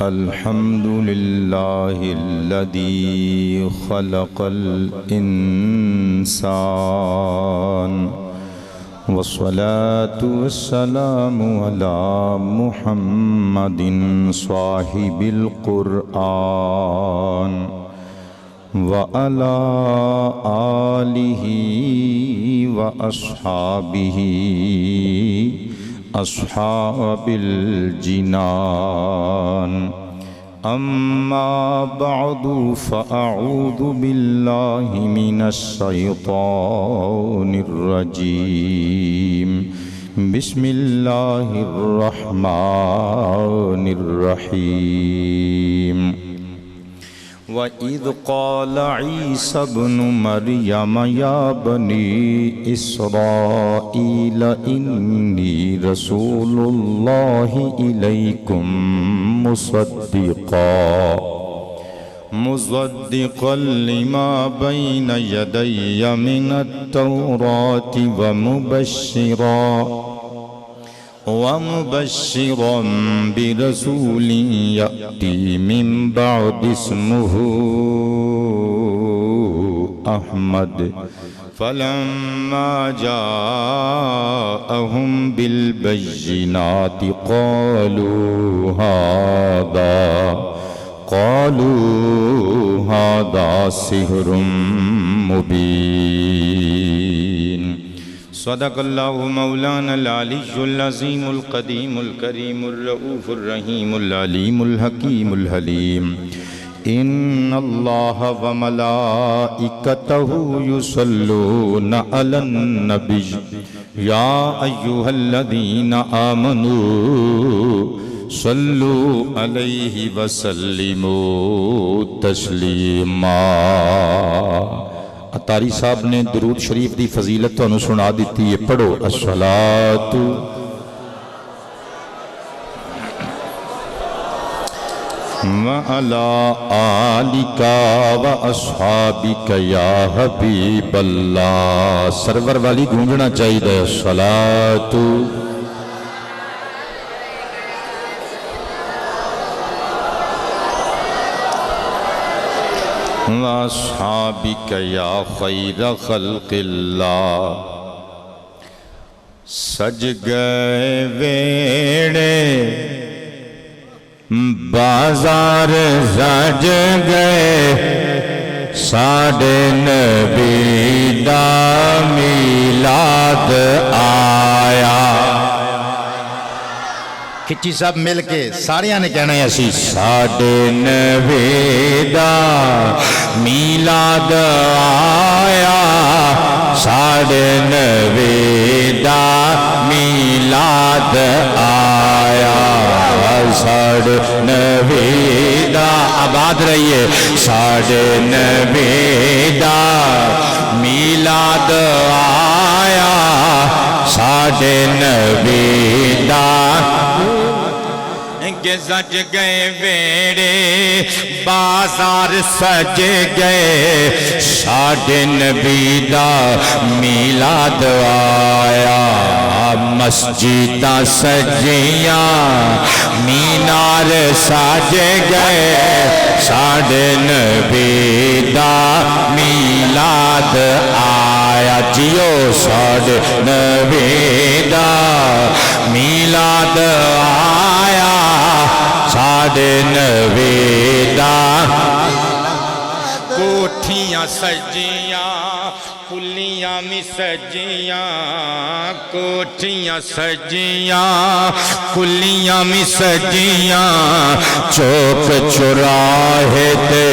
الحمد لله الذي خلق الإنسان والصلاة والسلام على محمد صاحب القرآن وعلى آله وأصحابه أصحاب الجنان أما بعد فأعوذ بالله من الشيطان الرجيم بسم الله الرحمن الرحيم وَإِذْ قَالَ عِيسَى ابْنُ مَرْيَمَ يَا بَنِي إِسْرَائِيلَ إِنِّي رَسُولُ اللَّهِ إِلَيْكُمْ مُصَدِّقًا لِمَا بَيْنَ يَدَيَّ مِنَ التَّوْرَاةِ ومبشرا برسول يأتي من بعد اسمه أحمد فلما جاءهم بالبينات قالوا هذا سحر مبين صدق الله مولانا العلي العظيم القديم الكريم الرؤوف الرحيم العليم الحكيم الحليم إن الله وملائكته يصلون على النبي يا أيها الذين آمنوا صلوا عليه وسلموا تسليما اتاری صاحب نے درود شریف دی فضیلت تو سنا دیتی ہے، پڑھو الصلاۃ وعلی آلک واصحابک یا حبیب اللہ، سرور والی گونجنا چاہیے الصلاۃ وَأَصْحَابِكَ يَا خَيْرَ خَلْقِ اللَّهِ سج گئے ویڑے بازار سج گئے ساڑھے نبی دا میلاد آیا۔ کچی صاحب مل کے ساریاں نے کہنا ہے اسی ساڑھے نبی دا میلاد آیا، ساڑھے نبی دا میلاد آیا، ساڑھے نبی دا آباد رہیے، ساڑھے نبی دا میلاد آیا، ساڑھے نبی دا کہ سج گئے ویڑے بازار سج گئے ساڑھے نبی دا میلاد آیا، مسجداں سجیاں مینار سج گئے ساڑھے نبی دا میلاد آیا، جیو ساڑھے نبی دا میلاد آیا، ساڑھے نبی دا کوٹھیاں سجیاں کلیاں میں سجیاں، کوٹھیاں سجیاں کلیاں میں سجیاں، چوک چوراہے تے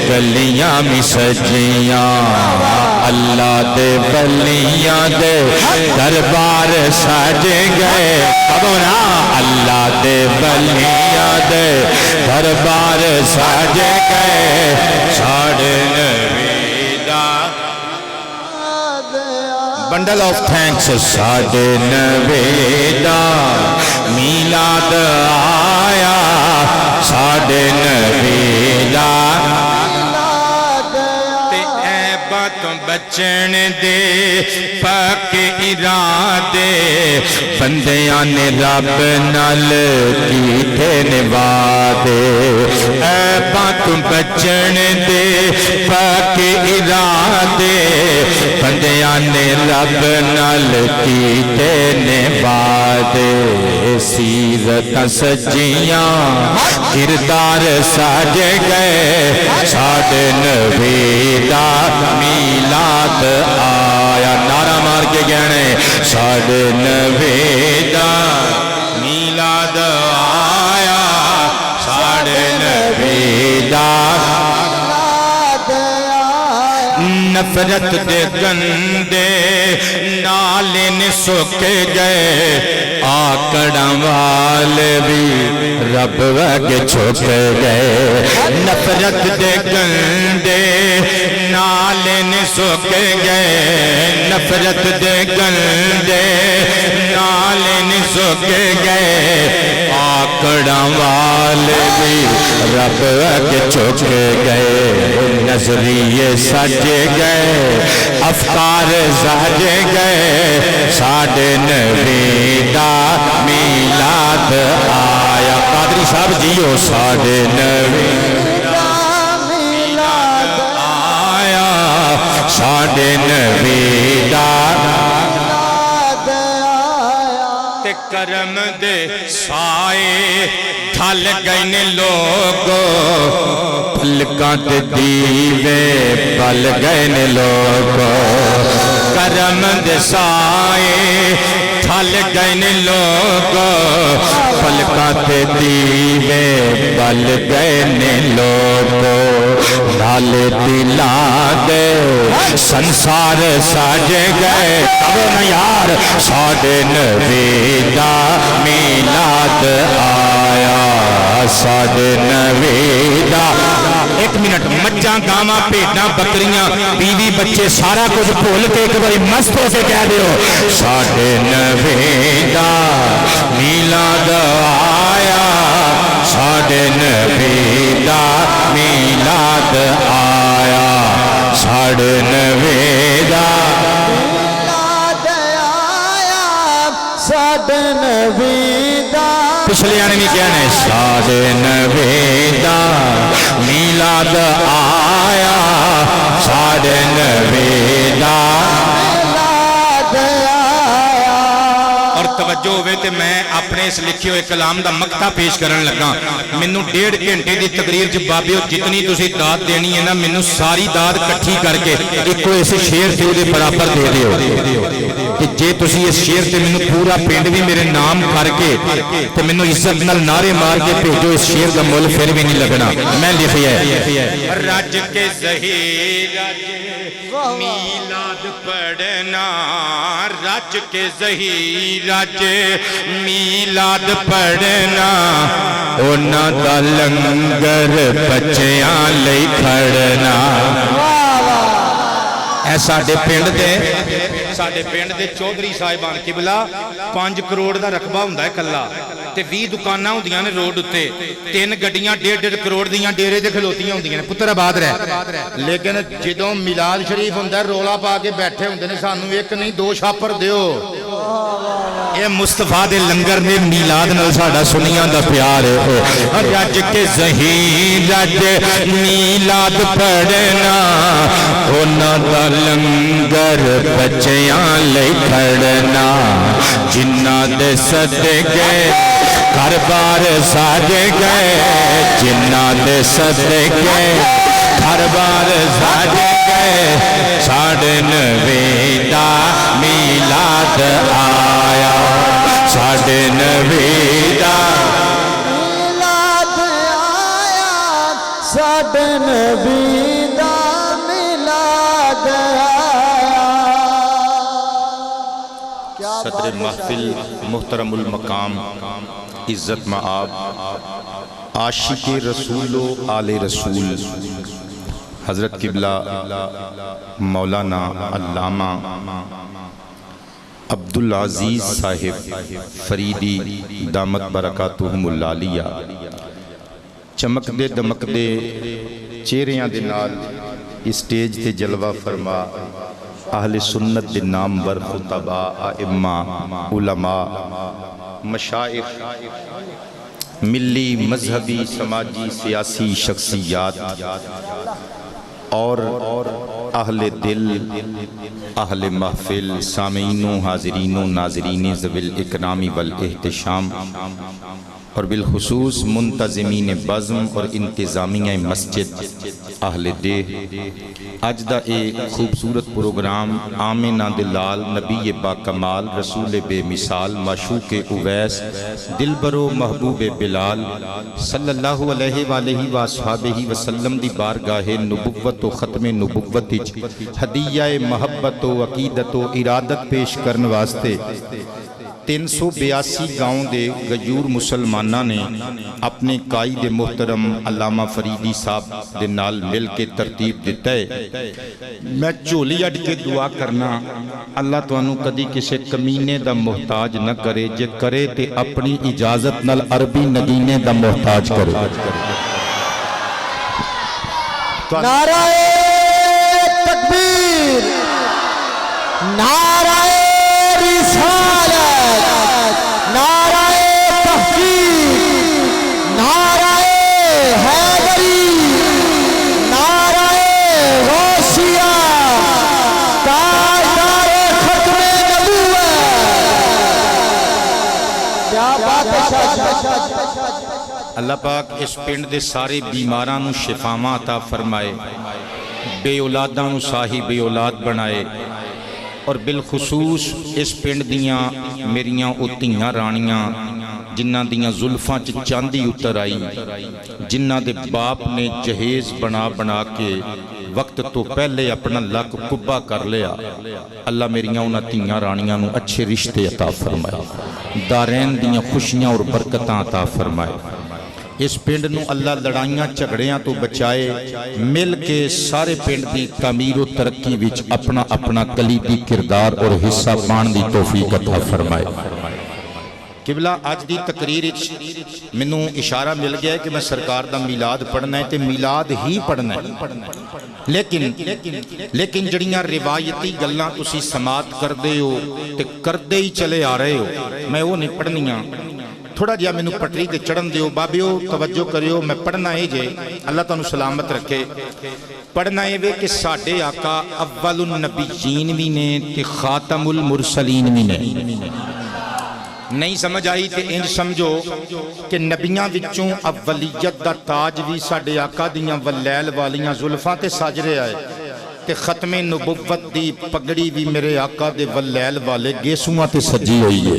گلیاں میں سجیاں، اللہ دے ولیاں دے دربار سج گئے، اللہ دے ولیاں دے دربار سج گئے، ساڑھے نبی دا بنڈل آف تھینکس، ساڑھے نبی دا میلاد آیا، ساڑھے نبی دا تے اے باتوں بچن دے پاک ارادے بندیاں نے رب نال کیتے نے وعدے عیباں تو بچن دے پاک ارادے بندیاں نے رب نال کیتے نے وعدے سیرت سجیاں کردار سج گئے ساڈے نبی دا میلاد آیا نعرہ مار کے گہنے ساڈے نبی دا میلاد آیا ساڈے نبی دا نفرت دے گندے نالے نے سک گئے آکڑاں والے بھی رب وگے چھک گئے نفرت دے گندے نالے نے سک گئے نفرت دے گندے نالے نے سک گئے آکڑاں والے بھی رب وگے چھک گئے نظریے سج گئے افکار سج گئے ساڈے نبی دا میلاد آیا قادری صاحب جیو ساڈے نبی دا میلاد آیا ساڈے نبی دا میلاد آیا تے کرم دے سائے ڈھل گئے نے لوگو پلکاں تے دیوے پل گئے نے لوگو کرم دے سائے ڈھل گئے نے لوگو پلکاں تے دیوے پل گئے نے لوگو ڈھال دلاں دے سنسار سج گئے کبو نہ یار ساڈے نبی دا میلاد آیا ساڈے نبی دا ایک منٹ مچھاں گاواں بھیڈاں بکریاں بیوی بچے سارا کچھ بھول کے ایک باری مست ہو کے کہہ دیو ساڈے نبی دا میلاد آیا ساڈے نبی دا میلاد آیا ساڈے نبی دا میلاد آیا ساڈے نبی دا پچھلے آنے بھی کہنے ساڈے نبی دا میلاد آیا ساڈے نبی دا میلاد آیا اور توجہ ہوئے تے میں اپنے اس لکھے ہوئے کلام دا مقطع پیش کرن لگا منو 1.5 گھنٹے دی تقریر جب بابیو جتنی تسی داد دینی ہے نا منو ساری داد کٹھی کر کے ایک کوئی ایسے شیر تے دے برابر دے دیو کہ جے تسی اس شیر تے منو پورا پینڈ بھی میرے نام کر کے تو منو عزت نال نعرے مار کے بھیجو اس شیر دا مول پھر بھی نہیں لگنا میں لکھیا ہے رج کے ظہیر میلاد پڑھنا رج کے ظہیر میلاد پڑھنا اونا دا لنگر بچیاں لئی کھڑنا اے ساڈے پنڈ دے چودھری صاحبان قبلہ 5 کروڑ دا رقبہ ہوندا ہے کلا تے 20 دکاناں ہوندیاں نے روڈ اتے 3 گڈیاں 1.5 کروڑ دیاں ڈیرے تے کھلوتیاں ہوندیاں نے پتر آباد رہ لیکن جدوں میلاد شریف ہوندا رولا پا کے بیٹھے ہوندے نے سانوں ایک نہیں 2 چھاپر دیو اے مصطفیٰ دے لنگر نے میلاد نال ساڈا سنیاں دا پیار ہے رج کے ظہیر رج میلاد پڑھنا اونا دا لنگر بچیاں لئی کھڑنا جنہ دے صدقے گھر بار سج گئے جنہ دے صدقے گھر بار سج گئے ساڈے نبی دا میلاد آیا ساڈے نبی دا میلاد آیا ساڈے نبی دا میلاد آیا صدر محفل محترم المقام عزت مآب عاشق رسول و آل رسول حضرت قبلہ مولانا علامہ عبدالعزیز صاحب فریدی دامت برکاتہم العالیہ چمک دے دمک دے چہریاں دے نال اسٹیج تے جلوہ فرما اہل سنت دے نامور خطباء ائمہ علماء مشائخ ملی مذہبی سماجی سیاسی شخصیات اور اہل دل اہل محفل سامعین و حاضرین و ناظرین ذوی الاکرام والاحتشام اور بالخصوص منتظمین بزم اور انتظامیہ مسجد اہل دیہ اج دا ایک خوبصورت پروگرام آمنہ دلال نبی با کمال رسول بے مثال معشوق اویس دلبر و محبوب بلال صلی اللہ علیہ وآلہ وآصحابہ وسلم دی بارگاہ نبوت و ختم نبوت ہدیہ محبت و عقیدت و ارادت پیش کرن واسطے 382 گاؤں دے غیور مسلمانہ نے اپنے قائد محترم علامہ فریدی صاحب دے نال مل کے ترتیب دیتا ہے۔ میں جھولی اڈ کے دعا کرنا اللہ توانو کدی کسے کمینے دا محتاج نہ کرے، جے کرے تے اپنی اجازت نال عربی نگینے دا محتاج کرے۔ نعرہ تکبیر، نعرہ رسالت، نعرہ تحقیق، نعرہ حیدری، نعرہ غوثیہ، تاجدار ختم نبوت۔ کیا بات ہے؟ اللہ پاک اس پنڈ دے سارے بیماراں نو شفاواں عطا فرمائے، بے اولاداں نو صاحب اولاد بنائے، اور بالخصوص اس پنڈ دیاں میریاں اتیاں رانیاں جنہ دیاں زلفاں چاندی اتر آئی، جنہ دے باپ نے جہیز بنا بنا کے وقت تو پہلے اپنا لک کبا کر لیا، اللہ میریاں انہاں تیاں رانیاں نو اچھے رشتے عطا فرمائے، دارین دیاں خوشیاں اور برکتاں عطا فرمائے۔ اس پنڈ نو اللہ لڑائیاں جھگڑیاں تو بچائے، مل کے سارے پنڈ دی تعمیر و ترقی وچ اپنا اپنا کلیدی کردار اور حصہ پان دی توفیق عطا فرمائے۔ قبلہ آج دی تقریر منوں اشارہ مل گیا ہے کہ میں سرکار دا میلاد پڑھنا ہے تے میلاد ہی پڑھنا ہے، لیکن جڑیاں روایتی گلاں تسی سماعت کر دے ہو تے کردے ہی چلے آ رہے ہو، میں وہ نہیں پڑھنیاں۔ تھوڑا جہا مینوں پٹری تے چڑھن دیو بابیو، توجہ کریو، میں پڑھنا ہے جے اللہ تانوں سلامت رکھے۔ پڑھنا ہے وے کہ ساڈے آقا اول النبیین بھی نے تے خاتم المرسلین بھی نے۔ نہیں سمجھ آئی تے انج سمجھو کہ نبیاں وچوں اولیت دا تاج بھی ساڈے آقا دیاں ولیل والیاں زلفاں تے ساجرے آئے، تے ختم نبوت دی پگڑی بھی میرے آقا دے ولیل والے گیسواں تے سجی ہوئی ہے۔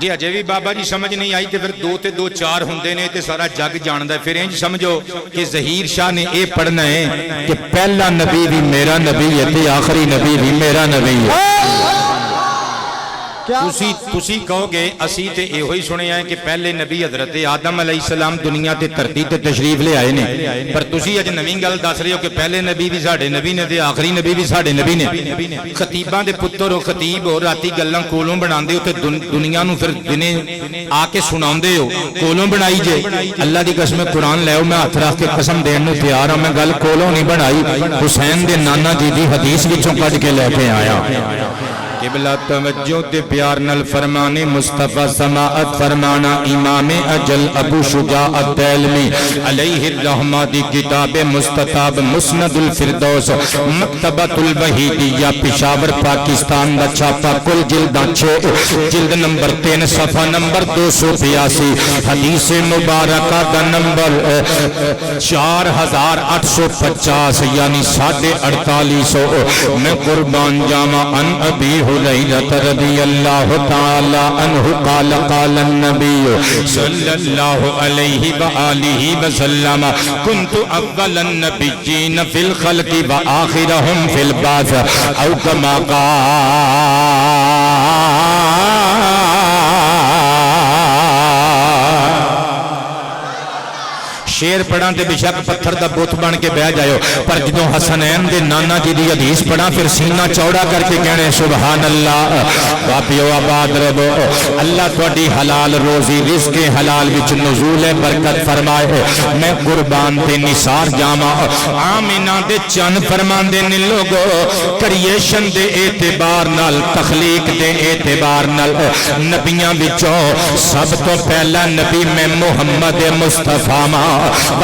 جی اجے بھی بابا جی سمجھ نہیں آئی تے پھر دو تے دو چار ہوندے نے تے سارا جگ جاندہ ہے، پھر انج سمجھو کہ ظہیر شاہ نے اے پڑھنا ہے کہ پہلا نبی بھی میرا نبی ہے تے آخری نبی بھی میرا نبی ہے۔ تسی کہو گے اسی تے اے ہوئی سنے ہیں کہ پہلے نبی حضرت آدم علیہ السلام دنیا تے دھرتی تے تشریف لے آئے نے، پر تسی اج نویں گل دس رہے ہو کہ پہلے نبی بھی ساڈے نبی نے تے آخری نبی بھی ساڈے نبی نے۔ خطیباں دے پتر ہو، خطیب ہو، راتی گلاں کولوں بناندے ہو تے دنیا نو پھر دنے آ کے سناوندے ہو، کولوں بنائی جے۔ اللہ دی قسم قرآن لے او، میں ہاتھ رکھ کے قسم دین نو تیار ہوں، میں گل کولوں نہیں بنائی، حسین دے نانا جی دی حدیث وچوں کڈ کے لے کے آیا۔ قبلہ توجہ تے پیار نل فرمانے مصطفیٰ سماعت فرمانا امام اجل ابو شجاعت دیلمی علیہ الرحمہ دی کتاب مستطاب مسند الفردوس مکتبۃ الوحیدیہ پشاور پاکستان دا چھاپا کل جلدہ 6 جلد نمبر 3 صفحہ نمبر 282 حدیث مبارکہ دا نمبر 4850 یعنی 4850۔ میں قربان جاما ان ابی حریرہ رضی اللہ تعالی عنہ قال قال النبی صلی اللہ علیہ وآلہ وسلم کنت اول النبیین فی الخلق وآخرہم فی البعث او کما قال۔ شیر پڑھاں تے بشک پتھر دا بت بن کے بہ جائیو، پر جدوں حسنین دے نانا جی دی حدیث پڑھاں پھر سینہ چوڑا کر کے کہنے سبحان اللہ۔ باپیو آباد رہو، اللہ تہاڈی حلال روزی رزق حلال وچ نزول برکت فرمائے۔ میں قربان تے نثار جاواں، آمینہ دے چن فرماندے نے لوگو کریشن دے اعتبار نال، تخلیق دے اعتبار نال نبیاں وچوں سب تو پہلا نبی میں محمد مصطفیٰ و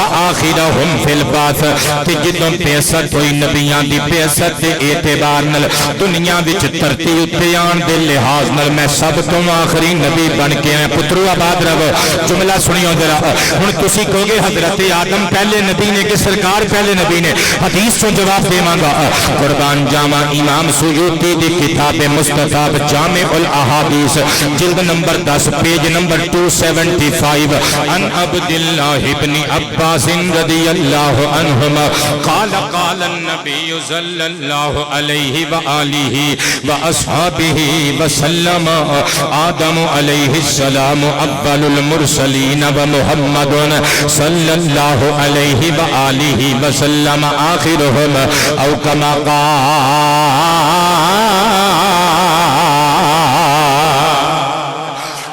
آخرہم فی البعث، کہ جدوں بعثت ہوئی نبیاں دی بعثت دے اعتبار نال دنیا وچ ترتی اتے آن دے لحاظ نال میں سب تو آخری نبی بن کے آیا۔ پترو آباد رہو، جملہ سنیو ذرا، ہن تسی کہو گے حضرت آدم پہلے نبی نے کہ سرکار پہلے نبی نے؟ حدیث تو جواب دے مانگا، قربان جاواں امام سیوطی دی کتاب مستطاب جامع الاحادیث جلد نمبر 10 پیج نمبر 275 ان عبداللہ ابن عباس رضی اللہ عنہما قال قال النبی صلی اللہ علیہ وآلہ واصحابہ وسلم آدم علیہ السلام اول المرسلین ومحمد صلی اللہ علیہ وآلہ وسلم آخرہم او کما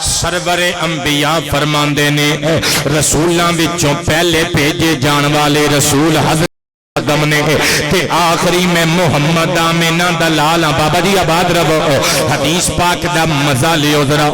سرور انبیاء فرماندے نے رسولاں وچوں پہلے بھیجے جان والے رسول حضرت آدم نے تے آخری میں محمد آمینہ دا لالا۔ بابا جی آباد رہو، حدیث پاک دا مزہ لیو ذرا،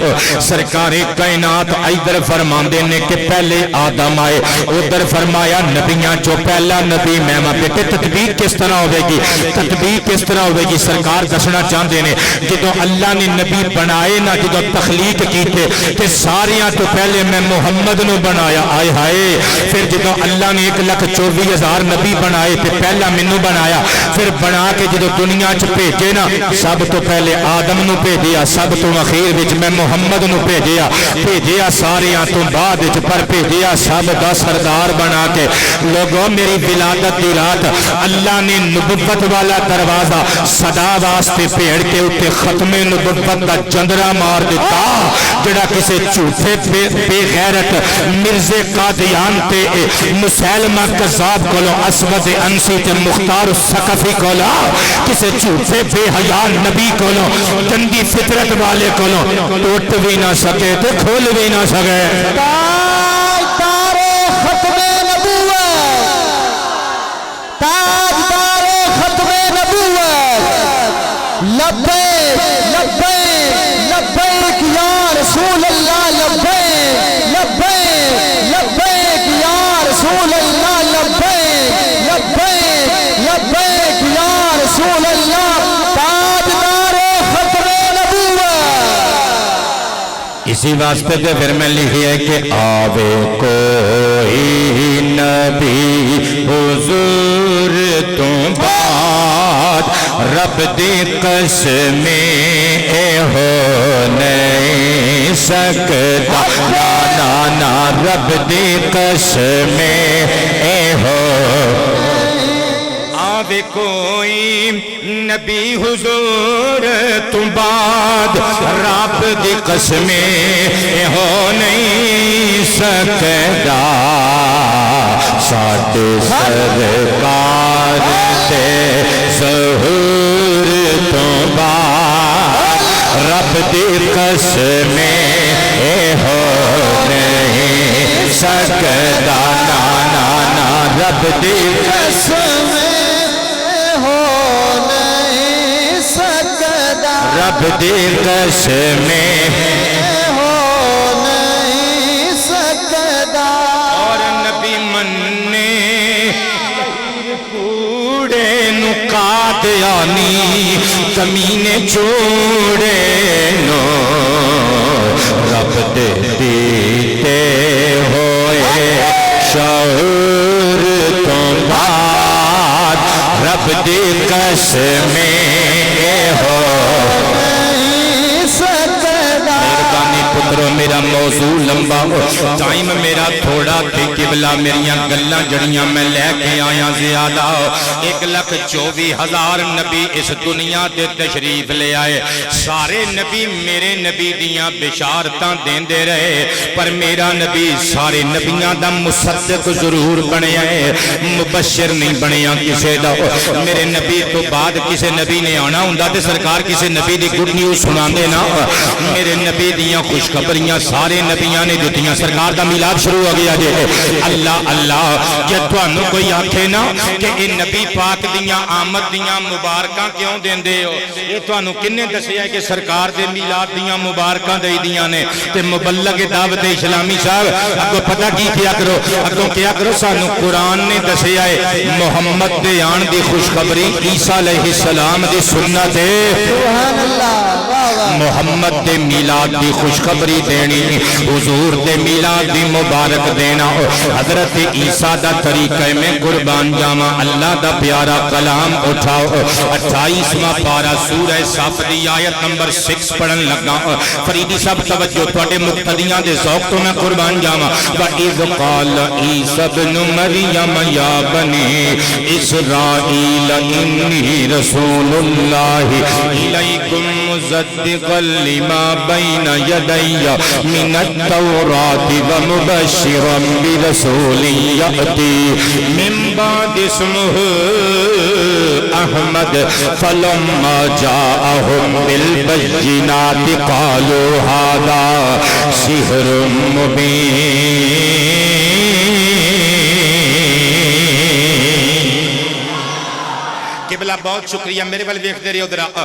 سرکار کائنات ادھر فرماندے نے کہ پہلے آدم آئے، ادھر فرمایا نبیاں چو پہلا نبی میں بیٹے تطبیق کس طرح ہوئے گی؟ تطبیق کس طرح ہوئے گی؟ سرکار دسنا چاہتے ہیں جدو اللہ نے نبی بنائے نا، جدو تخلیق کیتے کہ ساریاں تو پہلے میں محمد نو بنایا، آئے ہائے، پھر جدو اللہ نے 1,24,000 نبی بنائے تے پہلا منو بنایا، پھر بنا کے جدو دنیا چ بھیجے نا سب تو پہلے آدم نو بھیجیا، سب تو اخیر وچ میں محمد نو بھیجیا ساریاں تو بعد وچ پر بھیجیا سب دا سردار بنا کے۔ لوگوں میری ولادت دی رات اللہ نے نبوت والا دروازہ صدا واسطے بھیڑ کے اوتے ختم نبوت دا چندرا مار دیتا، جڑا کسے جھوٹے بے غیرت مرزے قادیان تے مسلمہ کذاب کولو اسود انسی تے مختار الثقفی کولا، کسے جھوٹے بے حیا نبی کولو گندی فطرت والے کولو ٹوٹ بھی نہ سکے تے کھول بھی نہ سکے۔ تاجدار ختم نبوت، تاجدار ختم نبوت، لبیک لبیک لبیک یا رسول اللہ، لبیک لبیک لبیک یا رسول اللہ، لبیک لبیک لبیک یا رسول اللہ، تاجدار ختم نبوت۔ اسی واسطے تے پھر میں لکھی ہے کہ آوے کوئی نبی حضور تو بعد رب دی قسمیں ہو نہیں سکتا، نا رب دی قسمیں ہو آوے کوئی نبی حضور تو بعد رب دی قسمیں ہو نہیں سکتا، ساڈے سرکار دے ظہور تو بعد رب دی قسمیں ہو نہیں سکتا، نا رب دی قسمیں رب دی قسمیں ہو نہیں سکتا۔ اور نبی مننے کوڑے نو قادیانی کمینے چوڑے نو رب دے دیتے ہوئے شعور تو بعد رب دی قسمیں ہو کرو میرا موضوع لمبا ہو ٹائم میرا تھوڑا تھی قبلہ میریاں گلاں جڑیاں میں لے کے آیا زیادہ 1,24,000 نبی اس دنیا دے تشریف لے آئے سارے نبی میرے نبی دیاں بشارتاں دین دے رہے پر میرا نبی سارے نبیاں دا مصدق ضرور بنیا ہے مبشر نہیں بنیا کسے دا میرے نبی تو بعد کسے نبی نے آنا ہوندا تے سرکار کسے نبی دی گڈ نیوز سناندے نا میرے نبی دیاں خوشخبریاں سارے نبیاں نے دتیاں سرکار دا میلاد شروع ہو گیا جے اللہ اللہ جے تانوں کوئی آکھے نا کہ اے نبی پاک دیاں آمد دیاں مبارکاں کیوں دیندے ہو اے تانوں کنے دسیا ہے کہ سرکار دے میلاد دیاں مبارکاں دے دیاں نے تے مبلغ دعوت اسلامی صاحب اگوں پتہ کی کیا کرو اگوں کیا کرو سانوں قرآن نے دسیا ہے محمد دے آن دی خوشخبری عیسیٰ علیہ السلام دی سنت ہے سبحان اللہ محمد دے میلاد دی خوشخبری دینی حضور دے میلاد دی مبارک دینا حضرت عیسیٰ دا طریقہ میں قربان جاما اللہ دا پیارا کلام اٹھاؤ 28واں پارہ سورہ صف دی آیت نمبر 6 پڑھن لگا فریدی صاحب توجہ تواڈے مقتدیاں دے ذوق تو میں قربان جاواں وَإِذْ قَالَ عِيسَى ابْنُ مَرْيَمَ يَا بَنِي إِسْرَائِيلَ إِنِّي رَسُولُ اللَّهِ إِلَيْكُمْ مُصَدِّقًا لِمَا بَيْنَ يَدَيَّ مِنَ التَّوْرَاةِ وَمُبَشِّرًا بِرَسُولٍ يَأْتِي مِن بَعْدِي اسْمُهُ أَحْمَدُ فَلَمَّا جَاءَهُم بِالْبَيِّنَاتِ قَالُوا هَذَا سِحْرٌ مُبِينٌ قبلہ بہت شکریہ میرے والے دیکھ دے رہے ہو درہ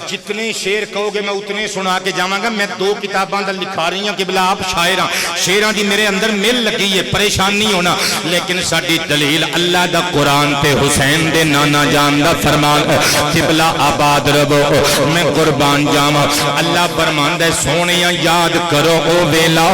جتنے شیر کہو گے میں اتنے سنا کے جاواں گا میں 2 کتاباں دا لکھا رہی ہوں قبلہ آپ شاعراں شیراں دی میرے اندر مل لگی ہے پریشان نہیں ہونا لیکن ساڈی دلیل اللہ دا قرآن تے حسین دے نانا جان دا فرمان قبلہ آباد رہو میں قربان جاواں اللہ فرمان دے سونیاں یاد کرو او ویلا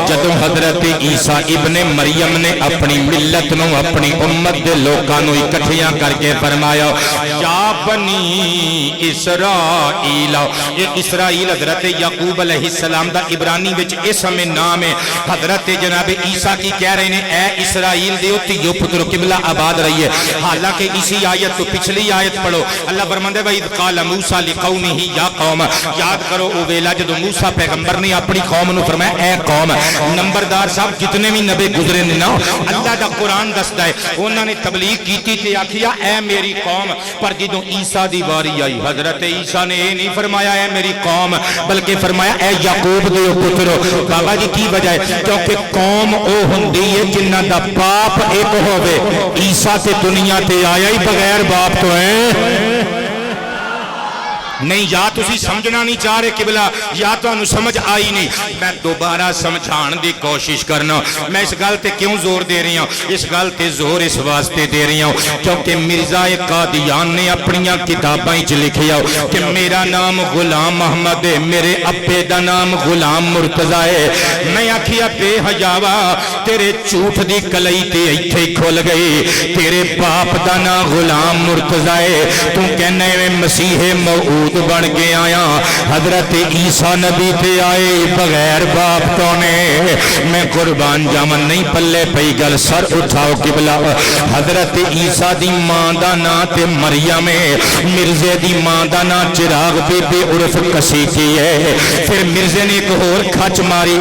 جدوں حضرت عیسیٰ ابن مریم نے اپنی ملت نو اپنی امت دے لوکاں نو اکٹھیاں کر کے فرمایا یا بنی اسرائیل یہ اسرائیل حضرت یعقوب علیہ السلام دا عبرانی وچ اسم نام ہے حضرت جناب عیسیٰ کی کہہ رہے ہیں اے اسرائیل دیو تیو پتر قبلہ آباد رہی ہے حالانکہ اسی آیت تو پچھلی آیت پڑھو اللہ فرماندے وَإِذْ قَالَ مُوسَى لِقَوْمِهِ یا قوم یاد کرو او ویلا جدو موسیٰ پیغمبر نے اپنی قوم نو فرمایا اے قوم نمبردار صاحب جتنے بھی نبی گزرے نے نا اللہ دا قرآن دستا ہے انہوں نے تبلیغ کیتی تے آکھیا اے میری قوم پر جدوں عیسیٰ دی واری آئی حضرت عیسیٰ نے یہ نہیں فرمایا اے میری قوم بلکہ فرمایا اے یعقوب دے پترو بابا جی کی وجہ ہے کیونکہ قوم او ہوندی ہے جنہ دا باپ ایک ہووے عیسیٰ تے دنیا تے آیا ہی بغیر باپ تو ہے نہیں یا تسی سمجھنا نہیں چاہ رہے قبلہ یا تو انہوں سمجھ آئی نہیں میں دوبارہ سمجھان دی کوشش کرنا میں اس گل تے کیوں زور دے رہی ہوں اس گل تے زور اس واسطے دے رہی ہوں کیونکہ مرزا قادیان نے اپنیاں کتابیں لکھیا کہ میرا نام غلام محمد ہے میرے ابے دا نام غلام مرتضی ہے میں آکھیا بے حیاوا تیرے جھوٹ دی کلئی تے ایتھے کھل گئی تیرے باپ دا نام غلام مرتضی ہے تو کہنے میں مسیح موعود بن کے آیا حضرت عیسیٰ نبی تے آئے بغیر باپ تو نے میں قربان جامن نہیں پلے پئی گل سر اٹھاؤ قبلہ حضرت عیسیٰ دی ماں دا نا تے مریم مرزے دی ماں دا نا چراغ بی بی عرف کسی کی ہے پھر مرزے نے ایک اور کھچ ماری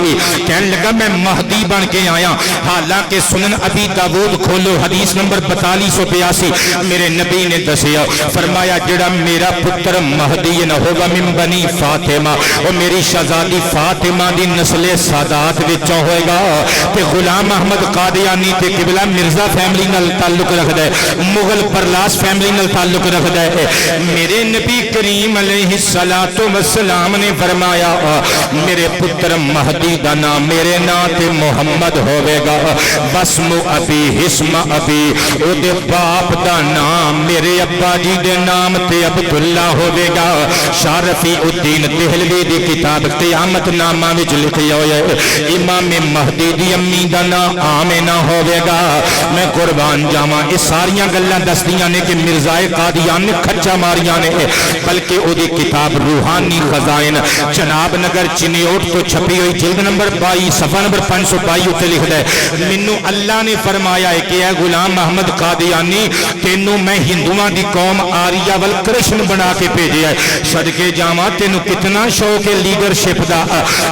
کہنے لگا میں مہدی بن کے آیا حالانکہ سنن ابی داود کھولو حدیث نمبر 4282 میرے نبی نے دسیا فرمایا جڑا میرا پتر مہدی نہ ہوگا من بنی فاطمہ اور میری شہزادی فاطمہ دی نسل سادات وچوں ہوئے گا تے غلام احمد قادیانی تے قبلہ مرزا فیملی نال تعلق رکھ دے مغل پرلاس فیملی نال تعلق رکھ دے میرے نبی کریم علیہ السلام نے فرمایا میرے پتر مہدی دا نام میرے نام تے محمد ہوئے گا بسم ابی حسم ابی او دے باپ دا نام میرے ابا جی دے نام تے عبداللہ ہوئے گا گا شاہ رفیع الدین دہلوی دی کتاب قیامت نامہ وچ لکھیا ہویا ہے امام مہدی دی امی دا نام آمینہ ہوے گا میں قربان جاواں اس ساریاں گلاں دسدیاں نے کہ مرزائے قادیان نے کھچا ماریاں نے بلکہ او دی کتاب روحانی خزائن جناب نگر چنیوٹ تو چھپی ہوئی جلد نمبر 22 صفحہ نمبر 522 تے لکھدا ہے مینوں اللہ نے فرمایا ہے کہ اے غلام محمد قادیانی تینوں میں ہندوؤں دی قوم آریہ ول کرشن بنا کے بھیجیا ہے صدقے جاواں تینوں کتنا شوق ہے لیڈرشپ دا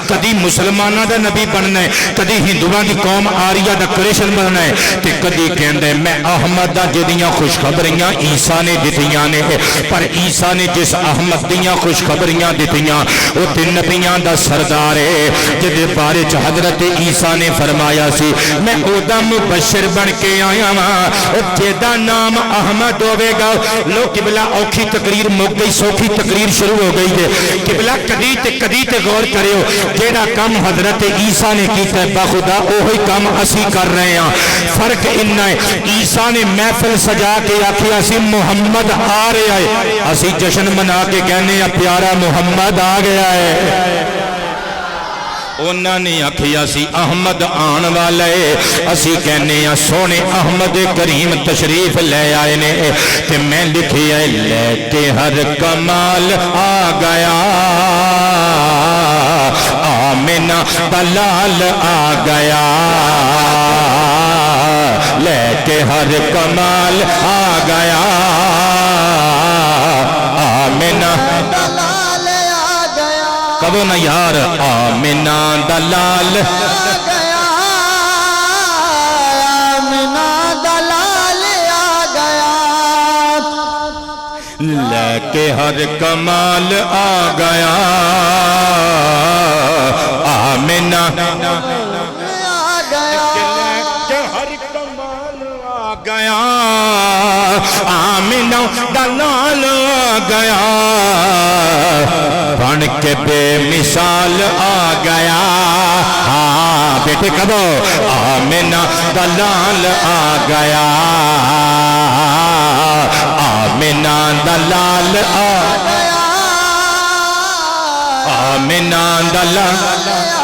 کدی مسلماناں دا نبی بننا ہے کدی ہندوؤں دی قوم آریہ دا کرشن بننا ہے تے کدی کہندا ہے میں احمد دا جدیاں خوشخبریاں عیسیٰ نے دتیاں نے پر عیسیٰ نے جس احمد دیاں خوشخبریاں دتیاں وہ تے نبیاں دا سردار ہے جدے بارے چ حضرت عیسیٰ نے فرمایا سی میں اودا مبشر بن کے آیا ہاں جیدہ نام احمد ہوئے گا لو قبلہ اوکھی تقریر مک گئی سوکھی تقریر شروع ہو گئی ہے قبلہ کدی تے غور کرے ہو جیڑا کام حضرت عیسیٰ نے کیتا ہے بخدا اوہی کام اسی کر رہے ہیں فرق انہا ہے عیسیٰ نے محفل سجا کے آکھیا اسی محمد آ رہا ہے اسی جشن منا کے کہنے ہیں پیارا محمد آ گیا ہے انہاں نے آکھیا سی احمد آن والا ہے اسی کہنے ہیں سونے احمد کریم تشریف لے آئے نے کہ میں لکھیا ہے لے کے ہر کمال آ گیا آمینہ دلال آ گیا لے کے ہر کمال آ گیا آمینہ دلال آ گیا کبو نا یار آمینہ دلال آ گیا آمینہ دلال آ گیا لے کے ہر کمال آ گیا آمینہ آ گیا ہر کمال آ گیا آمینہ دلال آ گیا بن کے بے مثال آ گیا ہاں بیٹے کبو آمینہ دلال آ گیا آمینہ دلال آ گیا آمینہ دلال آ گیا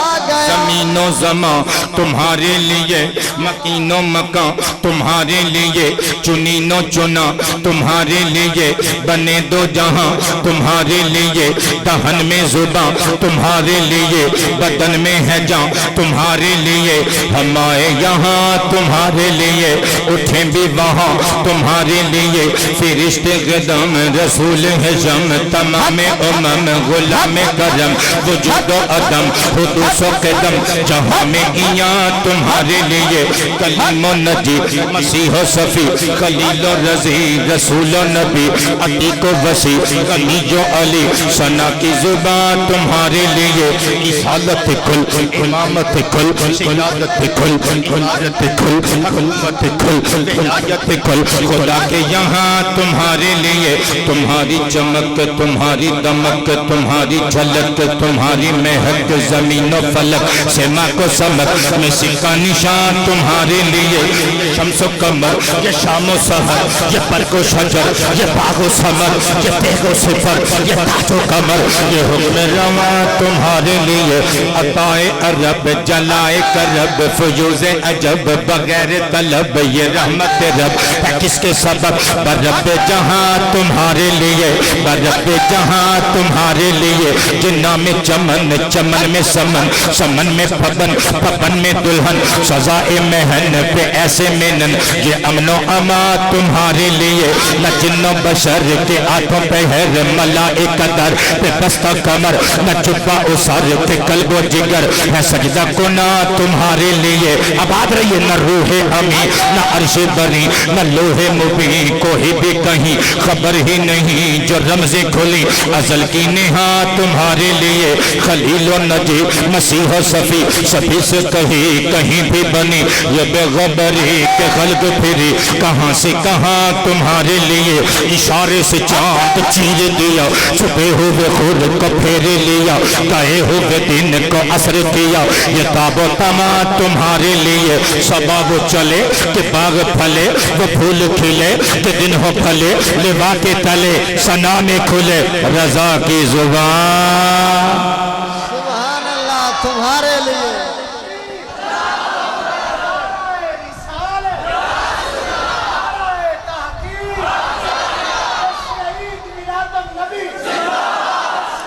زمین و زمان تمہارے لیے مکین و مکان تمہارے لیے چنین و چنا تمہارے لیے بنے دو جہاں تمہارے لیے دہن میں زباں تمہارے لیے بدن میں ہے جان تمہارے لیے ہم آئے یہاں تمہارے لیے اٹھیں بھی وہاں تمہارے لیے فرشتے قدم رسول حشم تمام امم غلام کرم وجود و عدم حدوث و قدم جہاں میں ایاں تمہارے لیے کلیم و نجی مسیح و صفی خلیل و رضی رسول و نبی عتیق و وسیع غنی و علی ثنا کی زبان تمہارے لیے رسالت کل امامت کل سیادت کل حضرت کل حکومت کل ولایت کل خدا کے یہاں تمہارے لیے تمہاری چمک تمہاری دمک تمہاری جھلک تمہاری مہک زمین و فلک سما کو سمت میں سکا نشان تمہارے لیے شمس و قمر یہ شام و سحر یہ برگ و شجر یہ باغ و ثمر یہ تیغ و صفر یہ تاج و قمر یہ حکم رواں تمہارے لیے عطائے عرب جلائے کرب فیوز عجب بغیر طلب یہ رحمت رب ہے کس کے سبب برب جہاں تمہارے لیے برب جہاں تمہارے لیے جنہ میں چمن چمن میں سمن سمن میں پبن پبن میں دلہن سزائے مہن پہ ایسے مینن یہ امن و اما تمہارے لیے نہ جن و بشر کے آنکھوں پہ ہے ملائکہ در پہ بستہ کمر نہ چپا اسر کے قلب و جگر ہے سجدہ کنا تمہارے لیے آباد رہیے نہ روح امی نہ عرش بری نہ لوح مبین کوئی بھی کہیں خبر ہی نہیں جو رمزیں کھلی ازل کی نہا تمہارے لیے خلیل و نجی مسیح و صفی سبھی سے کہیں بھی بنی یہ بے غبری کے خلق پھری کہاں کہاں سے کہاں تمہارے لیے اشارے سے چاند چیر دیا چھپے ہوئے خود کو پھیر لیا گئے ہوئے دن کو اثر کیا یہ تاب و تما تمہارے لیے سبب چلے کہ باغ پھلے وہ پھول کھلے کہ دن ہو پھلے لوا کے تلے سنا میں کھلے رضا کی زبان سبحان اللہ تمہارے لیے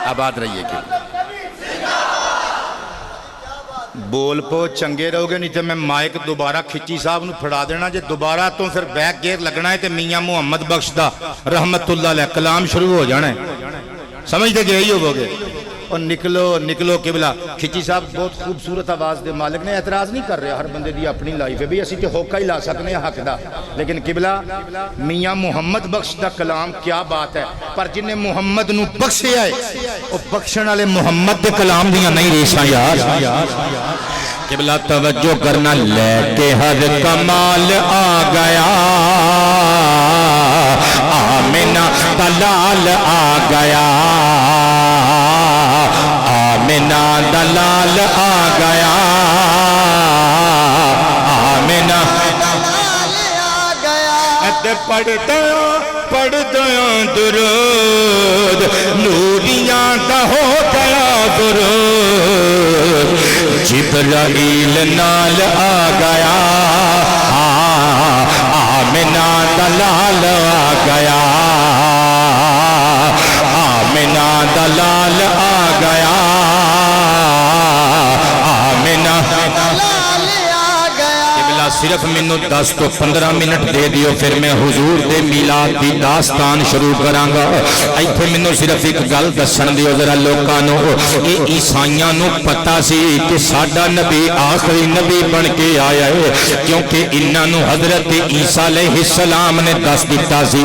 آباد رہیے کہ بول پو چنگے رہو گے نہیں تو میں مائک دوبارہ کھچی صاحب نو پھڑا دینا جے دوبارہ تو پھر بیک گیئر لگنا ہے تو میاں محمد بخش دا رحمت اللہ علیہ کلام شروع ہو جانا ہے سمجھتے کہ یہی ہو گے اور نکلو قبلہ کھچی صاحب بہت خوبصورت آواز دے مالک نے اعتراض نہیں کر رہے ہر بندے دی اپنی لائف ہے بھی اسی تے ہوکا ہی لا سکنے حق دا لیکن قبلہ میاں محمد بخش دا کلام کیا بات ہے پر جنہیں محمد نو بخشے آئے وہ بخشن والے محمد دے کلام دیاں نہیں ریشاں یار قبلہ توجہ کرنا لے کے ہر کمال آ گیا آمنہ دلال آ گیا آمنہ دلال آ گیا آمنہ دلال آ گیا پڑھ دیا درود نوریاں دا ہو گیا درود جبرائیل نال آ گیا آمنہ دلال آ گیا آمنہ دلال آ گیا آمنہ دلال آ گیا قبلہ صرف منو 10 تو 15 منٹ دے دیو پھر میں حضور دے میلاد دی داستان شروع کرانگا ایتھے منو صرف ایک گل دسن دیو ذرا لوکانو اے عیسائیاں نو پتہ سی کہ ساڈا نبی آخری نبی بن کے آیا ہے کیونکہ انہاں نو حضرت عیسیٰ علیہ السلام نے دس دیتا سی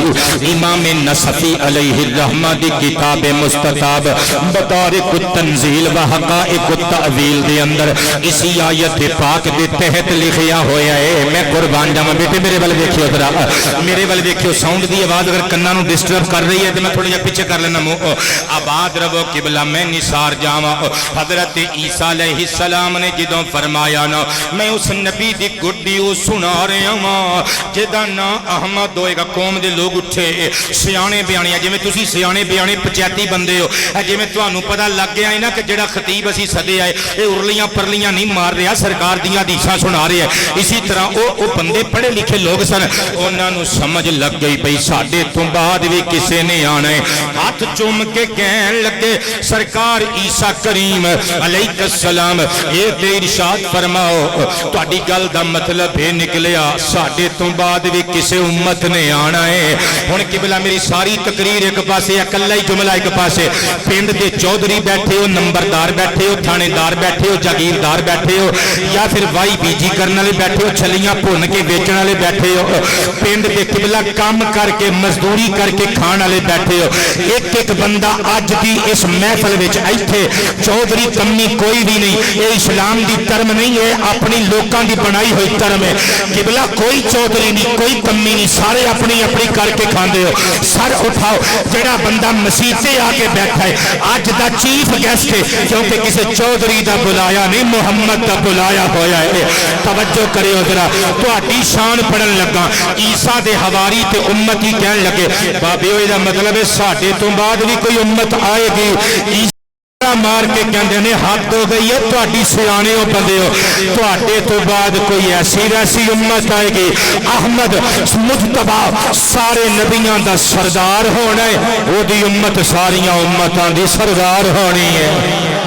امام نصفی علیہ الرحمہ دی کتاب مستطاب مدارک التنزیل و حقائق التعویل دے اندر اسی آیت پاک دے تحت لکھیا ہویا ہے میں قربان جاواں بیٹے میرے والے دیکھیو ذرا میرے والے دیکھیو ساؤنڈ دی آواز اگر کناں نو ڈسٹرب کر رہی ہے تو میں تھوڑا جا پیچھے کر لینا آباد رہو قبلہ میں نثار جاواں حضرت عیسیٰ علیہ السلام نے جدوں فرمایا نا میں اس نبی دی گڈی او سنا رہا ہاں جدا نا احمد ہوئے گا قوم دے لوگ اٹھے سیانے بیانیاں جویں تسی سیانے بیانے پچیتی بندے ہو جویں تانوں پتہ لگ گیا ہے نا کہ جڑا خطیب اسی سدے آئے اے ارلیاں پرلیاں نہیں مار رہا سرکار دیاں حدیثاں سنا رہے ہیں اسی طرح او بندے پڑھے لکھے لوگ سن انہاں نو سمجھ لگ گئی پئی ساڈے تو بعد بھی کسے نے آنا ہے ہاتھ چوم کے کہن لگے سرکار عیسیٰ کریم علیہ السلام اے تے ارشاد فرماؤ تہاڈی گل دا مطلب یہ نکلیا ساڈے تو بعد بھی کسے امت نے آنا ہے ہن قبلہ میری ساری تقریر ایک پاسے اکلا ہی جملہ ایک پاسے پنڈ دے چودھری بیٹھے ہو نمبردار بیٹھے ہو تھانے دار بیٹھے ہو جاگیردار بیٹھے ہو یا پھر وائی بی جی کرنے والے بیٹھے ہو چھلیاں بھن کے بیچنے والے بیٹھے ہو پنڈ دے قبلہ کام کر کے مزدوری کر کے کھان والے بیٹھے ہو ایک ایک بندہ اج دی اس محفل وچ ایتھے چودھری کمی کوئی بھی نہیں یہ اسلام دی ترم نہیں ہے اپنی لوکاں دی بنائی ہوئی ترم ہے قبلہ کوئی چودھری نہیں کوئی کمی نہیں سارے اپنی اپنی کر کے کھاندے ہو سر اٹھاؤ جڑا بندہ مسیح تے آ کے بیٹھا ہے اج دا چیف گیسٹ ہے کیونکہ کسی چودھری دا بلایا نہیں محمد دا بلایا ہویا ہے توجہ کرے ذرا تہاڈی شان پڑھن لگا عیسیٰ دے حواری تے امت ہی کہن لگے بابے ہوئے دا مطلب ہے ساڈے تو بعد بھی کوئی امت آئے گی مار کے کہندے نے حد ہو گئی ہے تہاڈی سیانے ہو بندے ہو تہاڈے تو بعد کوئی ایسی ویسی امت آئے گی احمد مجتبی سارے نبیاں دا سردار ہونا ہے وہ دی امت ساریاں امتاں دی سردار ہونی ہے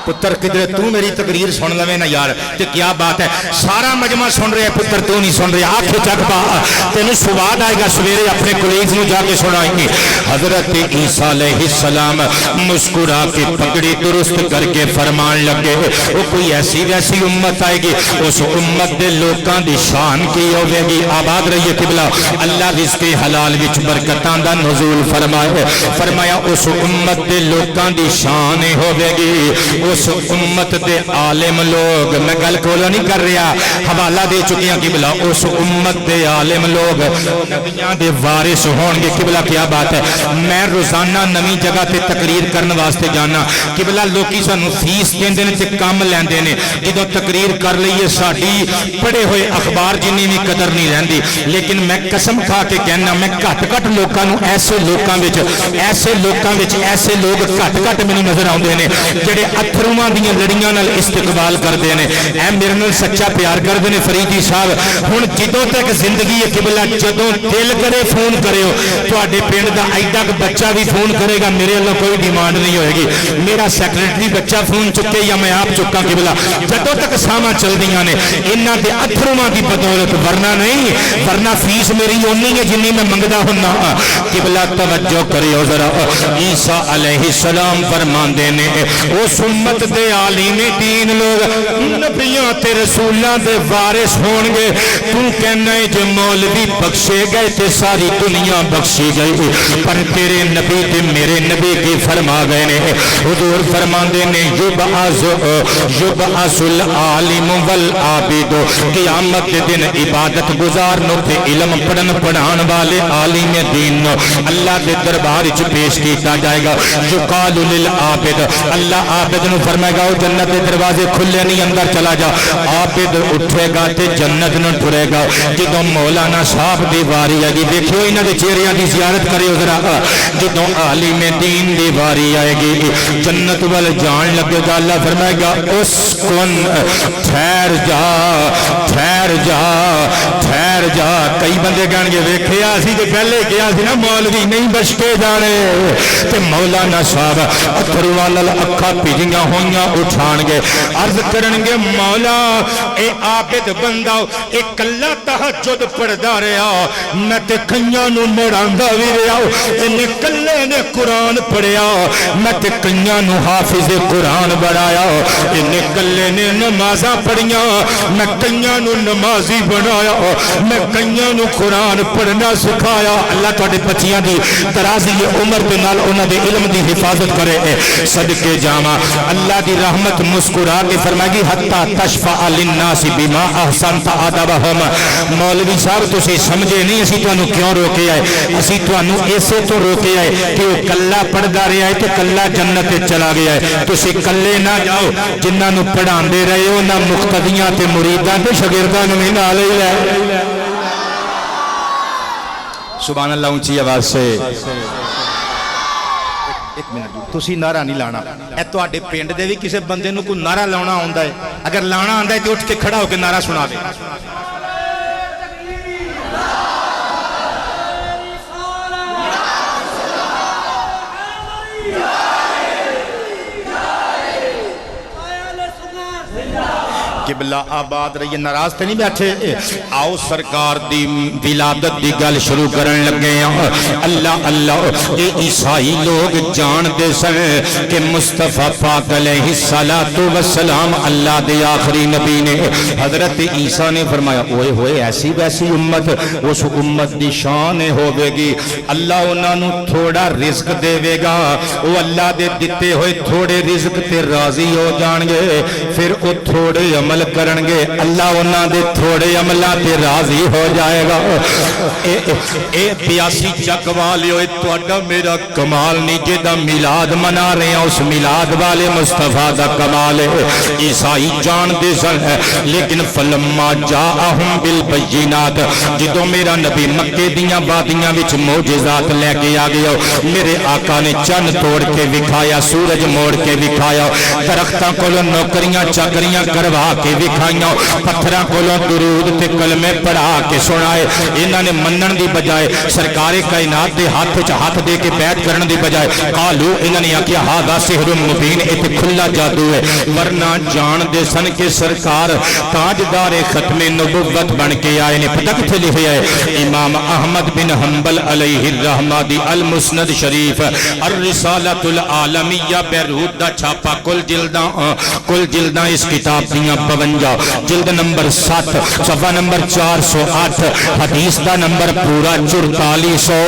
پتر کدھر تو میری تقریر سن لوے نا یار تے کیا بات ہے سارا مجمع سن رہے پتر تو نہیں سن رہے آنکھ چک پا تینوں سواد آئے گا سویرے اپنے کولیگز نو جا کے سنائیں گے حضرت عیسیٰ علیہ السلام مسکرا کے پگڑی درست کر کے فرمان لگے وہ کوئی ایسی ویسی امت آئے گی اس امت دے لوکاں دی شان کی ہوے گی آباد رہیے قبلہ اللہ رزق حلال وچ برکتاں دا نزول فرمایا اس امت دے لوکاں دی شان ہوے گی اس امت دے عالم لوگ، میں گل کھولا نہیں کر رہا، حوالہ دے چکے ہیں قبلہ، اس امت دے عالم لوگ نبیاں دے وارث ہون گے۔ قبلہ کیا بات ہے، میں روزانہ نویں جگہ تے تقریر کرنے واسطے جانا، قبلہ لوکی سانو فیس دیندے نے تے کام لیندے نے، جدوں تقریر کر لئیے ساڈی پڑھے ہوئے اخبار جنی بھی قدر نہیں رہندی، لیکن میں قسم کھا کے کہنا میں گھٹ گھٹ لوکاں نو ایسے لوکاں وچ ایسے لوگ گھٹ گھٹ مینوں نظر آوندے نے جڑے اتھرواں دیاں لڑیاں نال استقبال کردے نے، اے میرے نال سچا پیار کردے نے فریدی صاحب۔ ہن جدوں تک زندگی ہے قبلہ، جدوں دل کرے فون کریو، تواڈے پنڈ دا ایڈا کہ بچہ بھی فون کرے گا، میرے والوں کوئی ڈیمانڈ نہیں ہوئے گی، میرا سیکرٹری بچہ فون چکے یا میں آپ چکا قبلہ، جدوں تک ساواں چلدیاں نے انہاں دے اتھرواں دی بدولت، ورنہ نہیں، ورنہ فیس میری اونی ہے جنی میں منگدا ہوندا۔ قبلہ توجہ کریو ذرا، عیسیٰ علیہ السلام فرماندے نے اس امت دے عالم دین لوگ نبیاں تے رسولاں دے وارث ہون گے۔ تو کہنا ہے جو مولوی بخشے گئے تے ساری دنیا بخشی گئی، پر تیرے نبی تے میرے نبی کی فرما گئے نے، حضور فرماندے نے یبعث العالم والعابد، قیامت کے دن عبادت گزار نو تے علم پڑھن پڑھان والے عالم دین نو اللہ دے دربار وچ پیش کیتا جائے گا۔ یقال للعابد، اللہ عابد نو فرمائے گا او جنت دے دروازے کھلے نہیں، اندر چلا جا۔ عابد اٹھے گا تے جنت نو ٹرے گا۔ جدوں مولانا صاحب دی واری آئے گی، دیکھو انہاں دے چہریاں دی زیارت کریو ذرا، جدوں عالم دین دی واری آئے گی جنت وال جان لگے گا، اللہ فرمائے گا اسکن، ٹھہر جا ٹھہر جا ٹھہر جا۔ کئی بندے کہن گے ویکھیا اسی تے پہلے کیا سی نا مولوی نہیں بچ کے جانے، تے مولانا صاحب اتھرواں نال اکھاں بھیجیاں ہوئیاں اٹھان گے، عرض کرن گے مولا اے عابد بندہ اے کلا تہجد پڑھدا رہیا، میں تے کئیاں نو مڑاندا وی رہیا، اے کلے نے قرآن پڑھیا، میں تے کئیاں نو حافظ قرآن بنایا، اے کلے نے نمازاں پڑھیاں، میں کئیاں نو نمازی بنایا، میں کئیاں نو قرآن پڑھنا سکھایا۔ اللہ تواڈے بچیاں دی درازی عمر دے نال انہاں دے علم دی حفاظت کرے، صدقے جاواں۔ اللہ دی رحمت مسکرا کے فرمائے گی حتی تشفع للناس بما احسنت ادبہم۔ مولوی صاحب تسی سمجھے نہیں اسی تانوں کیوں روکے آئے، اسی تانوں ایسے تو روکے آئے کہ وہ کلا پڑھدا رہیا ہے تے کلا جنت تے چلا گیا ہے۔ تسی کلے نہ جاؤ، جنہاں نو پڑھاندے رہے ہو نہ مقتدیاں تے مریداں تے شاگرداں نو نال ہی لے۔ سبحان اللہ، اونچی آواز سے ایک منٹ تسی نعرہ نہیں لانا، اے تواڈے پنڈ دے وی کسے بندے نو کوئی نعرہ لاؤنا ہوندا ہے، اگر لانا آندا ہے تے اٹھ کے کھڑا ہو کے نعرہ سنا دے۔ قبلہ آباد رہیے، ناراض تے نہیں بیٹھے، آؤ سرکار دی ولادت دی گل شروع کرن لگے ہیں۔ اللہ اللہ، اے عیسائی لوگ جان دے سن کہ مصطفیٰ پاک علیہ السلام اللہ دے آخری نبی نے۔ حضرت عیسیٰ نے فرمایا اوئے ہوئے ایسی ویسی امت، اس امت دی شان ہوے گی، اللہ انہاں نو تھوڑا رزق دے گا، وہ اللہ دے دتے ہوئے تھوڑے رزق تے راضی ہو جان گے، پھر وہ تھوڑے عمل کرن گے، اللہ انہاں دے تھوڑے عملہ تے راضی ہو جائے گا۔ اے پیاسی چک والے ہوئے تواڈا میرا کمال نہیں، جدا میلاد منا رہے ہیں اس میلاد والے مصطفیٰ دا کمال ہے۔ عیسائی جان دے سن ہے، لیکن فلما جاءہم بالبینات، جدوں میرا نبی مکے دیاں وادیاں وچ معجزات لے کے آ گیا، میرے آقا نے چند توڑ کے دکھایا، سورج موڑ کے دکھایا، درختاں کولوں نوکریاں چاکریاں کروا کے دکھائیاں، پتھراں کولوں درود تے کلمے پڑھا کے سنائے۔ انہاں نے منن دی بجائے سرکار کائنات دے ہاتھ وچ ہاتھ دے کے بیعت کرن دی بجائے قالو، انہاں نے آکھیا ھذا سحر مبین، اے تے کھلا جادو ہے، ورنہ جان دے سن کے سرکار تاجدار ختم نبوت بن کے آئے نے۔ پتہ کتھے لکھیا ہے؟ امام احمد بن حنبل علیہ الرحمہ دی المسند شریف الرسالۃ العالمیہ بیروت دا چھاپا، کل جلداں اس کتاب دیاں 52، جلد نمبر 7، صفحہ نمبر 408، حدیث دا نمبر پورا 4400۔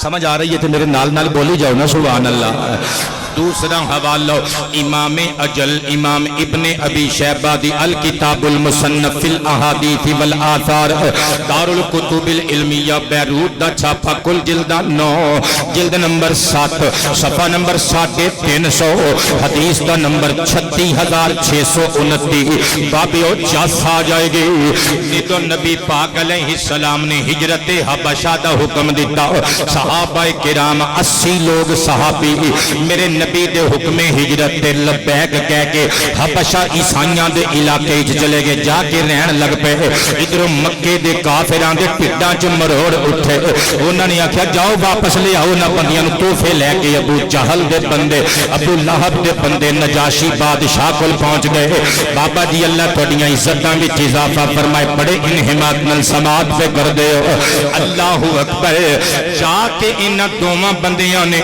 سمجھ آ رہی ہے تو میرے نال نال بولی جاؤ نا سبحان اللہ۔ دوسرا حوالہ امام اجل امام ابن ابی شیبہ دی الکتاب المصنف فی الاحادیث والآثار دار الکتب العلمیہ بیروت دا چھاپا کل جلدہ 9 جلد نمبر 7 صفحہ نمبر 350 حدیث دا نمبر 36629 بابیو جس آ جائے گی تو نبی پاک علیہ السلام نے ہجرت حبشہ دا حکم دیتا صحابہ کرام 80 لوگ صحابی میرے نبی دے حکم ہجرت لبیک کہہ کے حبشہ عیسائیاں دے علاقے چلے گئے جا کے رہن لگ پے ادھر مکے دے کافران دے پٹاں چ مروڑ اٹھے انہوں نے آکھیا جاؤ واپس لے آؤ نہ بندیاں نوں تحفے لے کے ابو جہل دے بندے ابو لہب دے بندے نجاشی بادشاہ کول پہنچ گئے بابا جی اللہ تہاڈیاں عزتاں وچ اضافہ فرمائے بڑے انہماک نال سماعت پہ کر دے اللہ اکبر جا کے انہاں دوواں بندیاں نے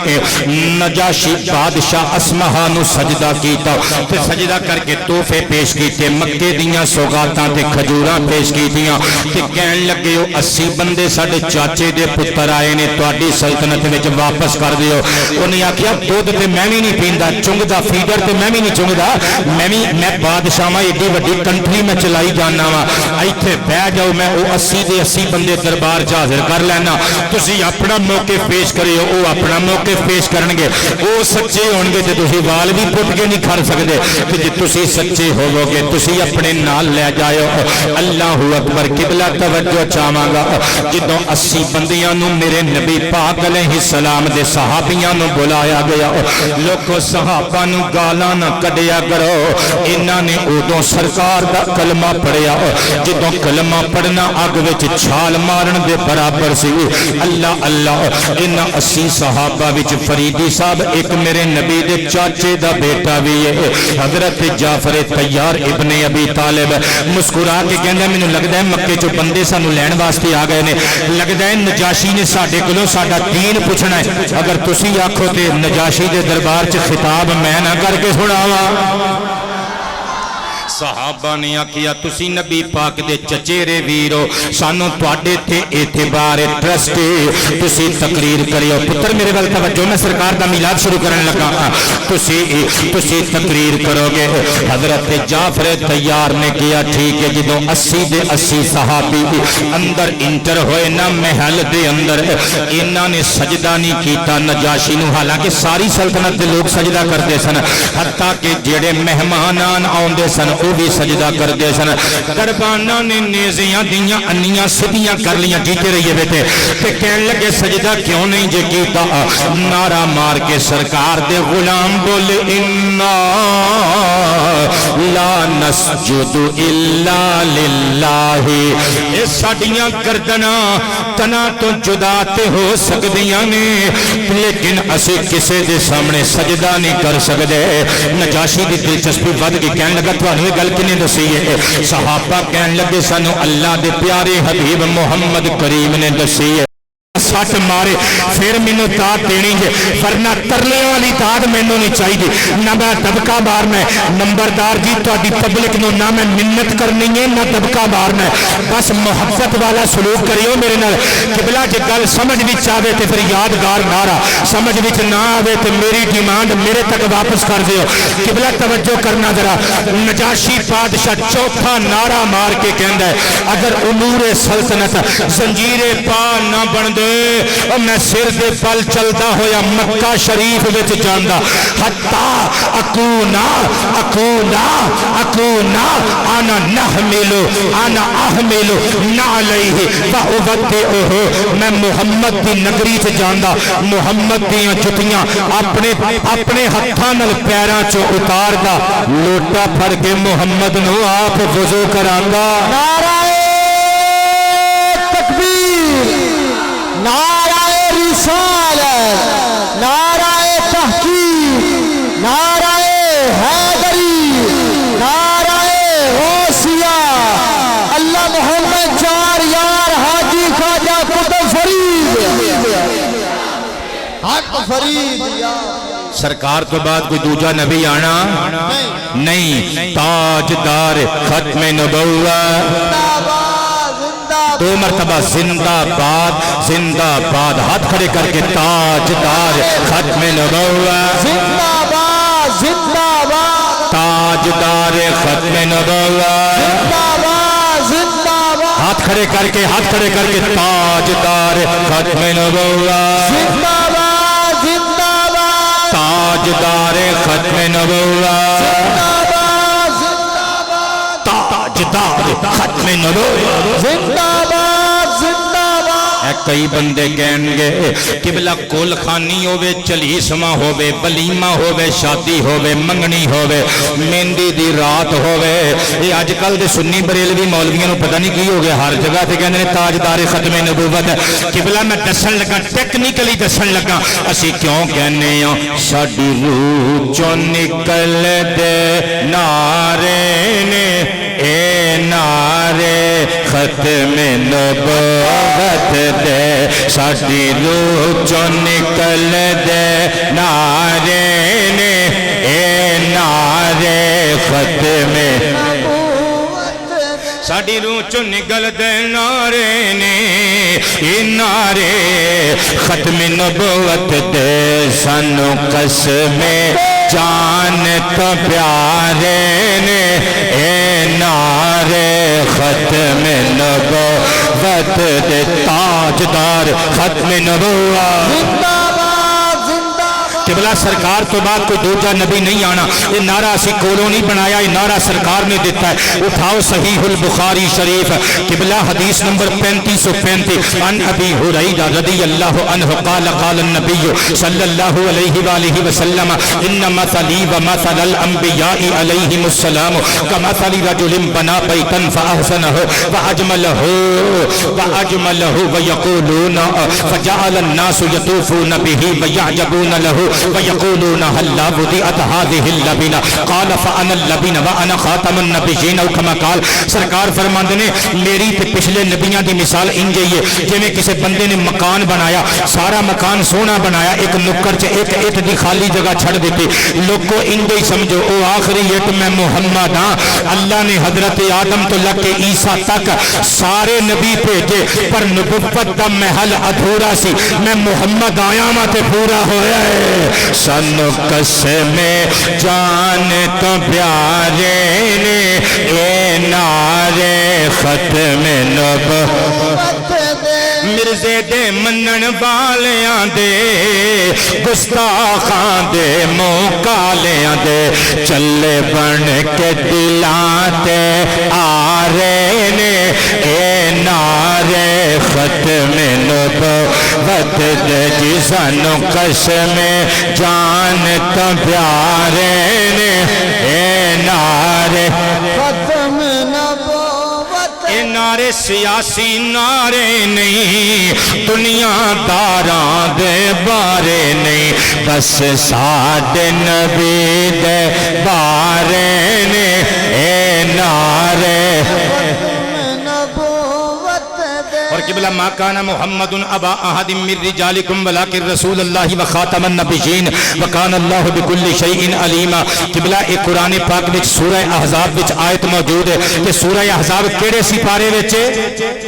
نجاشی بادشاہ اسمہا نو سجدہ کیتا تے سجدہ کر کے تحفے پیش کیتے مکے دیاں سوغاتاں تے کھجوراں پیش کیتیاں تے کہن لگے 80 بندے ساڈے چاچے دے پتر آئے نے تہاڈی سلطنت وچ واپس کر دیو انہیں آکھیا دودھ تے میں بھی نہیں پیندا چنگدا فیڈر تے میں بھی نہیں چنگدا میں بادشاہاں ایڈی وڈی کنٹری میں چلائی جانا وا ایتھے بیٹھ جاؤ میں او 80 دے 80 بندے دربار چ حاضر کر لینا تسی اپنا موقف پیش کریو او اپنا موقف پیش کرن گے او سچے ہون گے تے تسی وال بھی پٹ کے نہیں کھڑ سکدے تے جے تسی سچے ہوو گے تسی اپنے نال لے جاؤ اللہ اکبر قبلہ توجہ چاہواں گا جدوں 80 بندیاں نو میرے نبی پاک علیہ السلام دے صحابیاں نو بلایا گیا لوکو صحابہ نو گالاں نہ کڈیا کرو انہاں نے اودوں سرکار دا کلمہ پڑھیا جدوں کلمہ پڑھنا اگ وچ چھال مارن دے برابر سی اللہ اللہ انہاں 80 صحابہ وچ فریدی صاحب ایک میرے نبی دے چاچے دا بیٹا بھی ہے حضرت جعفر طیار ابن ابی طالب مسکرا کے کہندا مینوں لگدا ہے مکے چوں بندے سانو لین واسطے آ گئے نے لگدا ہے نجاشی نے ساڈے کولوں ساڈا دین پوچھنا ہے اگر تسی آکھو تے نجاشی دے دربار چ خطاب میں نہ کر کے سناواں صحابہ نے آکھیا تسی نبی پاک دے چچیرے ویرو سانو تواڈے تے اعتبار ٹرسٹ تسی تقریر کریو پتر میرے ول توجہ میں سرکار دا میلاد شروع کرن لگا تسی تقریر کرو گے حضرت جعفر طیار نے کیا ٹھیک ہے جدوں 80 دے 80 صحابی اندر انٹر ہوئے نا محل دے اندر انہاں نے سجدہ نہیں کیتا نجاشی نو حالانکہ ساری سلطنت دے لوگ سجدہ کرتے سن حتیٰ کہ جڑے مہمانان آوندے سن او بھی سجدہ کر دے سن دربانہ نے نیزیاں دیاں انیاں سدیاں کر لیاں جیتے رہیے بیٹے تے کہن لگے سجدہ کیوں نہیں جے کیتا نعرہ مار کے سرکار دے غلام بولے انا لا نسجد الا للہ اے ساڈیاں گردناں تنا تو جدا تے ہو سکدیاں نے لیکن اسے کسے دے سامنے سجدہ نہیں کر سکدے نجاشی دی دلچسپی ود کے کہن لگا تانوں گل کنے دسی ہے صحابہ کہن لگے سانو اللہ دے پیارے حبیب محمد کریم نے دسی ہے سٹ مارے پھر مینوں داد دینی ہے ورنہ ترلے والی داد مینوں نہیں چاہیے نہ میں دبکا مارنا ہے نمبردار جی تہاڈی پبلک نو نہ میں منت کرنی ہے نہ دبکا مارنا ہے بس محبت والا سلوک کریو میرے نال قبلہ جے گل سمجھ وچ آوے تے پھر یادگار نعرہ سمجھ وچ نہ آوے تے میری ڈیمانڈ میرے تک واپس کر دیو قبلہ توجہ کرنا ذرا نجاشی بادشاہ چوتھا نعرہ مار کے کہندا ہے اگر امور سلطنت زنجیر پا نہ بن دے میں سر دے پل چلتا ہویا مکہ شریف وچ جاندا حتا اکونا انا نحملو انا احملو نعلیہ فاودعہ میں محمد دی نگری چ جاندا محمد دیاں جتیاں اپنے ہتھاں نال پیراں چوں اتاردا لوٹا پھڑ کے محمد نو آپ وضو کراندا نعرہ تکبیر نعرہ رسالت نعرہ تحقیق نعرہ حیدری نعرہ غوثیہ اللہ محمد چار یار حاجی خواجہ قطب فرید حق فرید سرکار تو بعد کوئی دوجا نبی آنا نہیں تاجدار ختم نبوت دو مرتبہ زندہ باد ہاتھ کھڑے کر کے تاجدار ختم نبوت زندہ باد تاجدار ختم نبوت زندہ باد زندہ باد ہاتھ کھڑے کر کے تاجدار ختم نبوت زندہ باد زندہ باد تاجدار ختم نبوت تاجدار ختم نبوت زندہ باد زندہ باد کئی بندے کہیں گے قبلہ کول خانی ہووے چلیسما ہووے ولیمہ ہووے شادی ہووے منگنی ہووے مہندی دی رات ہووے یہ آج کل دے سنی بریلوی مولویوں نو پتہ نہیں کی ہو گیا ہر جگہ تے کہندے نے تاجدار ختم نبوت قبلہ میں دسن لگا ٹیکنیکلی دسن لگا اسی کیوں کہنے ہاں ساڈی روح چوں نکل دے نعرے نے اے نعرے ختم نبوت دے ساڈی روح چوں نکل دے نعرے نے اے نعرے ختم ساڈی روح چوں نکل دے نعرے نے اے نعرے ختم نبوت دے سانو قسم جان تو پیارے نے اے نعرے ختم نبوت دے تاجدار ختم نبوت زندہ باد زندہ باد قبلہ سرکار تو بعد کوئی دوجا نبی نہیں آنا یہ نعرہ اسی کولوں نہیں بنایا یہ نعرہ سرکار نے دیتا ہے اٹھاؤ صحیح البخاری شریف قبلہ حدیث نمبر 3535 عن ابی ہریرہ رضی اللہ عنہ قال قال النبی صلی اللہ علیہ وآلہ وسلم ان مثلی ومثل الانبیاء علیہم السلام کمثل رجل بنا بیتا فاحسنہ واجملہ ویقولون فجعل الناس یطوفون به ویعجبون له ويقولون هل وضعت هذه اللبنه قال فانا اللبنه وانا خاتم النبيين او كما قال سرکار فرماندے نے میری تے پچھلے نبیاں دی مثال انج ہی ہے جویں کسے بندے نے مکان بنایا سارا مکان سونا بنایا ایک نکر چ ایک اٹ دی خالی جگہ چھڑ دیتی لوگو انج ہی سمجھو او آخری اٹ میں محمد ہاں اللہ نے حضرت آدم تو لے کے عیسیٰ تک سارے نبی بھیجے پر نبوت دا محل ادھورا سی میں محمد آیا ہاں تے پورا ہویا ہے سانو قسم جان تو پیارے نے اے نعرے ختم نبوت مرزے دے منن والیاں دے گستاخاں دے موکالیاں دے چلے بن کے دلاں تے آ رہے نے اے نعرے ختم نبوت دے جی سانو قسم جان تو پیارے نے اے نعرے ختم نبوت اے نعرے سیاسی نعرے نہیں دنیا داراں دے بارے نہیں بس ساڈے نبی دے بارے نے اے نعرے اور قبلہ ما کان محمد ابا احد من رجالکم ولکن رسول اللہ وخاتم النبیین وکان اللہ بکل شیء علیما قبلہ ایک قرآن پاک وچ سورہ احزاب وچ آیت موجود ہے کہ سورہ احزاب کیڑے سپارے وچ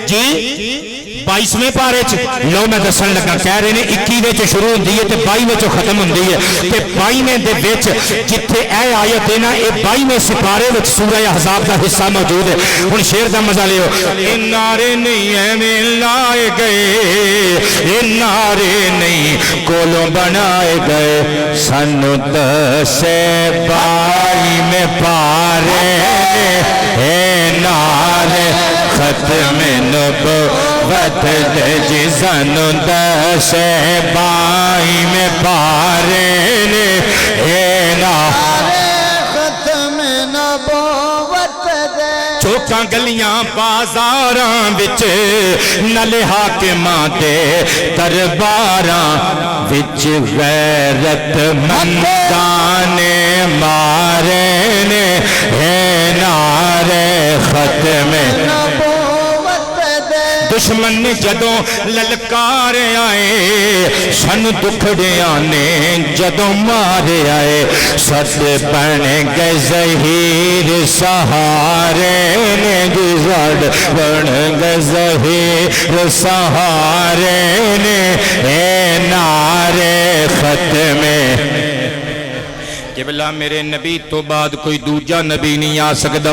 جی 22ویں پارے چ لو میں دسن لگا کہہ رہے نے 21ویں چ شروع ہوندی ہے تے 22ویں چ ختم ہوندی ہے تے 22ویں دے وچ جتھے اے آیت ہے نا اے 22ویں سپارے وچ سورہ احزاب دا حصہ موجود ہے ہن شعر دا مزہ لیو اے نعرے نہیں ایویں لائے گئے اے نعرے نہیں کولوں بنائے گئے سانو دسے 22ویں پارے اے نعرے ختم نبوت دے جی سانو دسے 22ویں پارے نے اے نعرے ختم نبوت دے چوکاں گلیاں بازاراں وچ نلے حاکماں دے درباراں وچ غیرت منداں نے مارے نے اے نعرے ختم نبوت دے دشمن نے جدوں للکار آئے سن دکھڑیاں نے جدوں مارے آئے سد بن گئے ظہیر سہارے نے گزر بن گئے ظہیر سہارے نے اے نعرے ختم قبلہ میرے نبی تو بعد کوئی دوجا نبی نہیں آ سکتا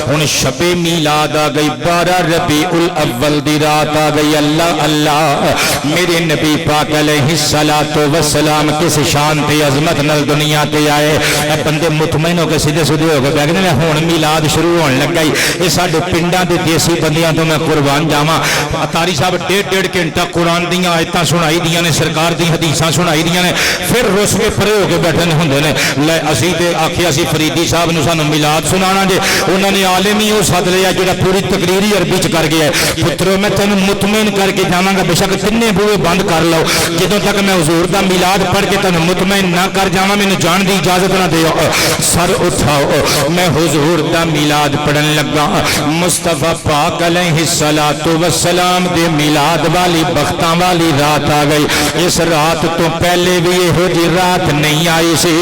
ہن شب میلاد آ گئی 12 ربیع الاول دی رات آ گئی اللہ اللہ میرے نبی پاک علیہ السلام کس شان تے عظمت نال دنیا تے آئے اے بندے مطمئن ہو کے سیدھے سیدھے ہو کے بیٹھ گئے ہن میلاد شروع ہون لگا اے ساڈے پنڈاں دے دیسی بندیاں تو میں قربان جاواں اطاری صاحب ڈیڑھ گھنٹہ قرآن دیاں آیتاں سنائی دیاں نے سرکار دی حدیثاں سنائی دیاں نے پھر رس کے پرے ہو کے بیٹھے ہوندے نے لے اسی تے آکھیا سی فریدی صاحب نو سانو میلاد سنانا جے انہاں نے عالم ہی او سد لیا جڑا پوری تقریر ہی عربی چ کر گیا ہے پترو میں تینوں مطمئن کر کے جاواں گا بے شک تینے بوئے بند کر لو جدوں تک میں حضور دا میلاد پڑھ کے تینوں مطمئن نہ کر جاواں مینوں جان دی اجازت نہ دیو سر اٹھاؤ میں حضور دا میلاد پڑھن لگا مصطفیٰ پاک علیہ السلام دے میلاد والی بختاں والی رات آ گئی اس رات تو پہلے بھی یہو جی رات نہیں آئی سی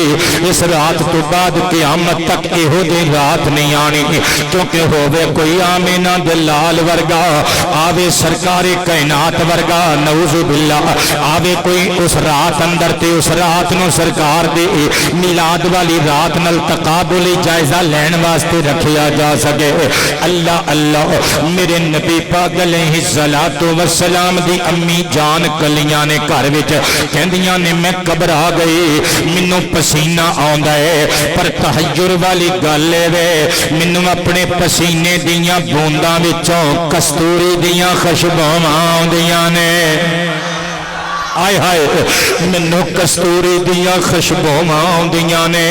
اس رات تو بعد قیامت تک یہو جی رات نہیں آنی کیونکہ ہووے کوئی آمینہ دلال ورگا آوے سرکار کائنات ورگا نعوذ باللہ آوے کوئی اس رات اندر تے اس رات نو سرکار دے میلاد والی رات نل تقابلی جائزہ لین واسطے رکھیا جا سکے اللہ اللہ میرے نبی پاک علیہ السلام دی امی جان کلیاں نے گھر وچ کہندیاں نے میں گھبرا گئی مینوں پسینہ آوندا ہے پر تحجر والی گل وے مینوں اپنے پسینے دیاں بونداں وچوں کستوری دیاں خوشبوئاں آوندیاں نے آئے ہائے مینوں کستوری دیاں خوشبوئاں آوندیاں نے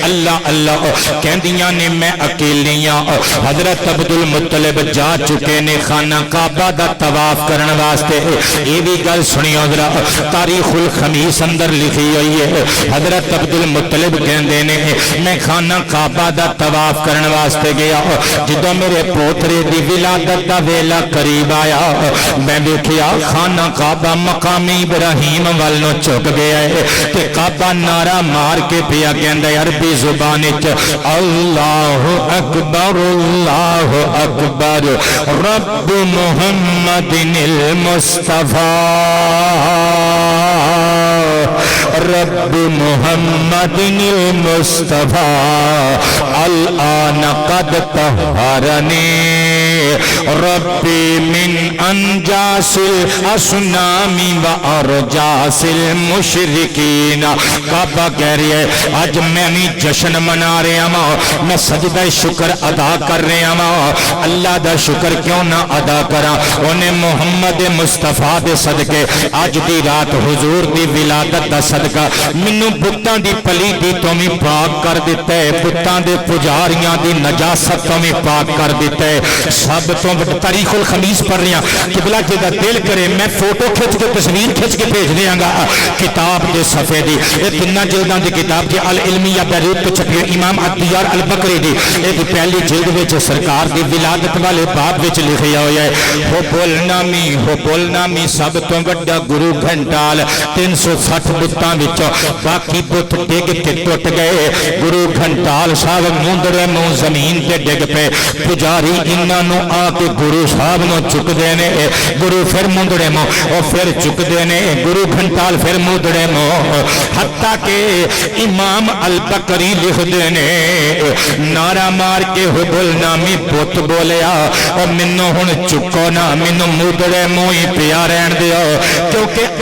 اللہ اللہ کہندیاں نے میں اکیلیاں حضرت عبدالمطلب جا چکے نے خانہ کعبہ دا طواف کرن واسطے یہ بھی گل سنیو ذرا تاریخ الخمیس اندر لکھی ہوئی ہے حضرت عبدالمطلب کہندے نے میں خانہ کعبہ دا طواف کرن واسطے گیا جدوں میرے پوترے دی ولادت دا ویلا قریب آیا میں ویکھیا خانہ کعبہ مقامی ابراہیم والنو چک گیا ہے تے کعبہ نعرہ مار کے پیا کہندا ہے عربی زبان وچ اللہ اکبر رب محمد المصطفیٰ رب محمد المصطفیٰ الآن قد طہرنی ربی من انجاس الاسنام و ارجاس المشرکین کعبہ کہہ رہی ہے آج میں نہیں جشن منا رہا ہوں میں سجدہ شکر ادا کر رہا ہوں اللہ دا شکر کیوں نہ ادا کرا انہیں محمد مصطفیٰ دے صدقے آج دی رات حضور دی ولادت دا صدقہ منو بتاں دی پلیتی تو میں پاک کر دیتا ہے بتاں دے پجاریاں دی نجاست تو میں پاک کر دیتا ہے سب تو تاریخ الخمیس پڑھ رہے ہیں قبلہ جدہ دل کرے میں فوٹو کھچ کے تصویر کھچ کے بھیج دیاں گا کتاب دے صفحے دی یہ تنہ جلدان دی کتاب کی العلمیہ بیروت تو چھپی امام عدیار البکری دی یہ پہلی جلد وچ سرکار دی ولادت والے باب وچ لکھیا ہویا ہے ہو بولنامی سب تو بڑا گرو گھنٹال 360 بتاں وچوں باقی بت ڈگ کے ٹوٹ گئے گرو گھنٹال صاحب موندڑے منہ زمین تے ڈگ پے پجاری انہاں نو آ کے گرو صاحب نو چک دینے گرو پھر موندڑے منہ اور پھر چک دینے گرو گھنٹال پھر موندڑے منہ حتیٰ کہ امام البکری لکھ دینے نعرہ مار کے حبل نامی بت بولیا اور منو ہن چکو نا منو موندڑے منہ ہی پیا رہن دیو کیونکہ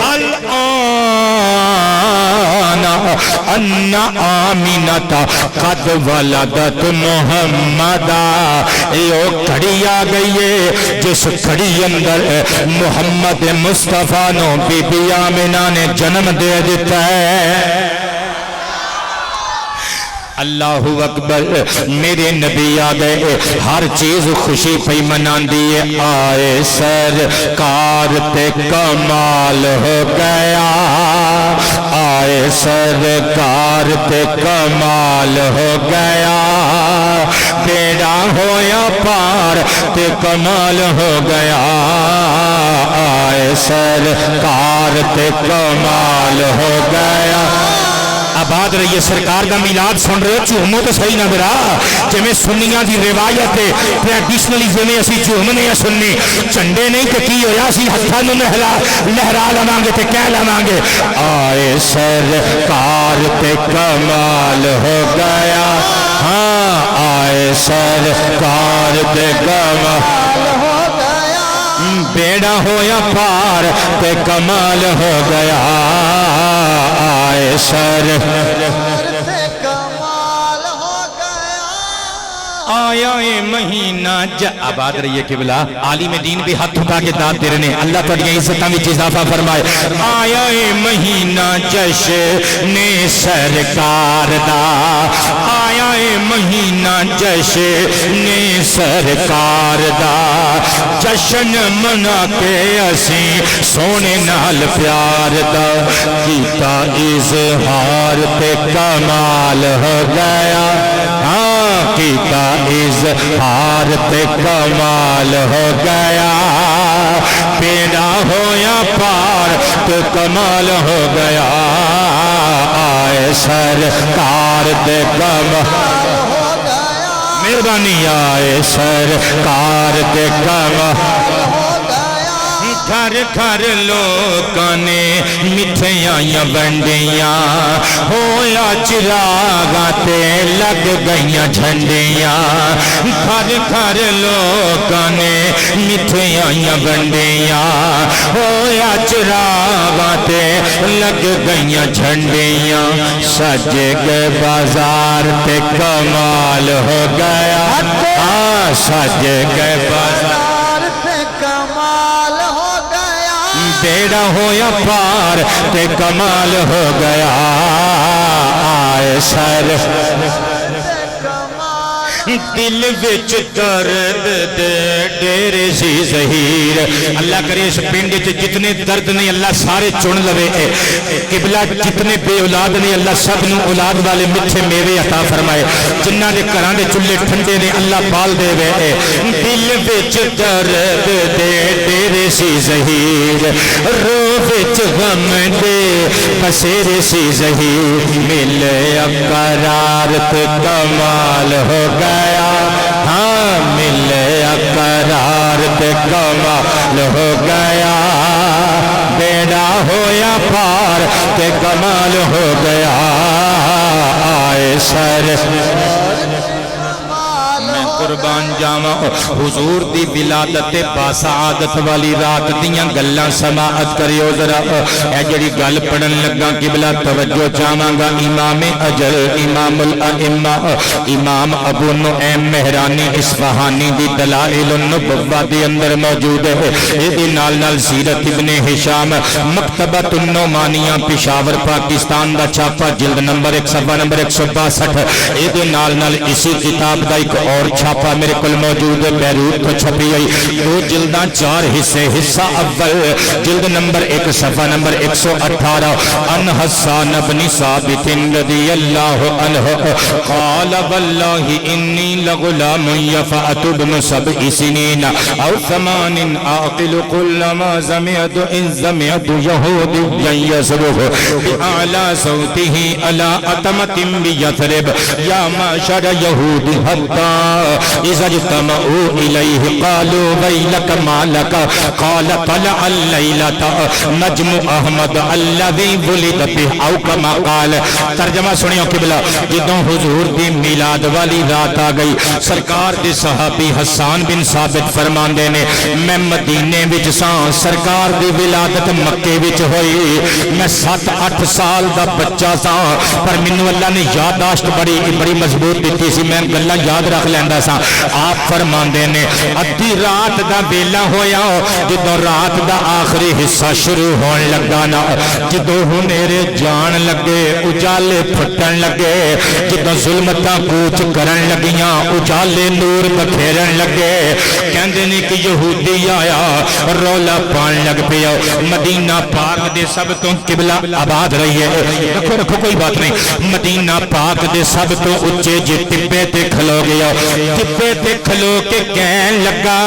ان آمینتا قد ولدت محمدہ یہ کھڑی آ گئی ہے جس کھڑی اندر محمد مصطفیٰ نو بی بی آمینہ نے جنم دے دیتا ہے اللہ اکبر میرے نبی آ گئے ہر چیز خوشی پہ منان دیئے آئے سرکار تے کمال ہو گیا آئے سرکار تے کمال ہو گیا بیڑا ہویا پار تے کمال ہو گیا آئے سرکار تے کمال ہو گیا آباد رہیے سرکار دا میلاد سن رہے ہو جھومو تو صحیح نہ برا جویں سنیاں دی روایت ہے ٹریڈیشنلی جویں اسی جھومنے یا سننی چنڈے نہیں تے کی ہویا سی ہتھاں نوں لہرا لواں گے تے کہہ لواں گے آئے سرکار تے کمال ہو گیا ہاں آئے سرکار تے کمال ہو گیا بیڑا ہویا پار تے کمال ہو گیا آئے سر سے کمال ہو گیا آیا مہینہ آباد رہیے قبلہ عالم دین بھی ہاتھ اٹھا کے داد دے رہے ہیں اللہ تعالی عزتاں وچ اضافہ فرمائے آیا مہینہ جشن سرکار دا آیا مہینہ جشن سرکار دا جشن منا کے اسی سونے نال پیار دا کیتا اظہار تے کمال ہو گیا ہاں کیتا اظہار تے کمال ہو گیا پیدا ہویا پار تے کمال ہو گیا آئے سرکار تے کمال ہو گیا مہربانی آئے سرکار تے کمال ہو گیا گھر گھر لوکاں نے مٹھیاں ونڈیاں ہویا چراغاں تے لگ گئیاں جھنڈیاں گھر گھر لوکاں نے مٹھیاں ونڈیاں ہویا چراغاں تے لگ گئیاں جھنڈیاں سج گئے بازار تے کمال ہو گیا ہاں سج گئے بازار سے کمال ہو گیا بیڑا ہویا پار تے کمال ہو گیا آئے سر سے کمال دل وچ درد دے ڈیرے سی ظہیر اللہ کرے اس پنڈ وچ جتنے درد نے اللہ سارے چن لوے قبلہ جتنے بے اولاد نے اللہ سب نو اولاد والے میٹھے میوے عطا فرمائے جنہ دے گھراں دے چولہے ٹھنڈے نے اللہ پال دے وے دل وچ درد دے ڈیرے سی ظہیر روح وچ غم دے بسیرے سی ظہیر ملے قرار تے کمال ہو گیا ہاں ملے قرار تے کمال ہو گیا بیڑا ہویا پار تے کمال ہو گیا آئے سر میں قربان جاواں حضور دی ولادت باسعادت والی رات دیاں گلاں سماعت کریو ذرا اے جڑی گل پڑھن لگا قبلہ توجہ چاہواں گا امام اجل امام الائمہ امام ابو نعیم مہرانی اصفہانی دی دلائل النبوہ دے اندر موجود ہے اے دی نال نال سیرت ابن ہشام مکتبۃ النعمانیہ پشاور پاکستان دا چھاپا جلد نمبر 1 صفحہ نمبر 162 اے دے نال نال اسی کتاب دا ایک اور چھاپا میرے کل موجود ہے بیروت کو چھپی گئی دو جلداں 4 حصے حصہ اول جلد نمبر 1 صفحہ نمبر 118 ان حسان بن ثابت رضی اللہ عنہ قال واللہ انی لغلام یفعت ابن 7 سنین او 8 اعقل کل ما زمعت ان زمعت یہودی یسرح بأعلی صوته علی اتمت بیثرب یا معشر یہود حتی اذا اجتمعوا الیہ قالوا ویلک مالک قال طلع اللیلۃ نجم احمد الذی ولد به او کما قال ترجمہ سنیو قبلہ جدوں حضور دی میلاد والی رات آ گئی سرکار دے صحابی حسان بن ثابت فرماندے نے میں مدینے وچ ساں سرکار دی ولادت مکے وچ ہوئی میں 7-8 سال دا بچہ ساں پر مینوں اللہ نے یادداشت بڑی مضبوط دتی سی میں گلاں یاد رکھ لیندا ساں آپ فرماندے نے ادھی رات دا ویلا ہویا جدوں رات دا آخری حصہ شروع ہون لگا نا جدوں ہنیرے جان لگے اجالے پھٹن لگے جدوں ظلمتاں کوچ کرن لگیاں اجالے نور بکھیرن لگے کہندے نے کہ یہودی آیا رولا پان لگ پیا مدینہ پاک دے سب تو قبلہ آباد رہی ہے رکھو کوئی بات نہیں مدینہ پاک دے سب تو اچے جے ٹبے تے کھلو گیا ٹپے تے کھلو کے کہن لگا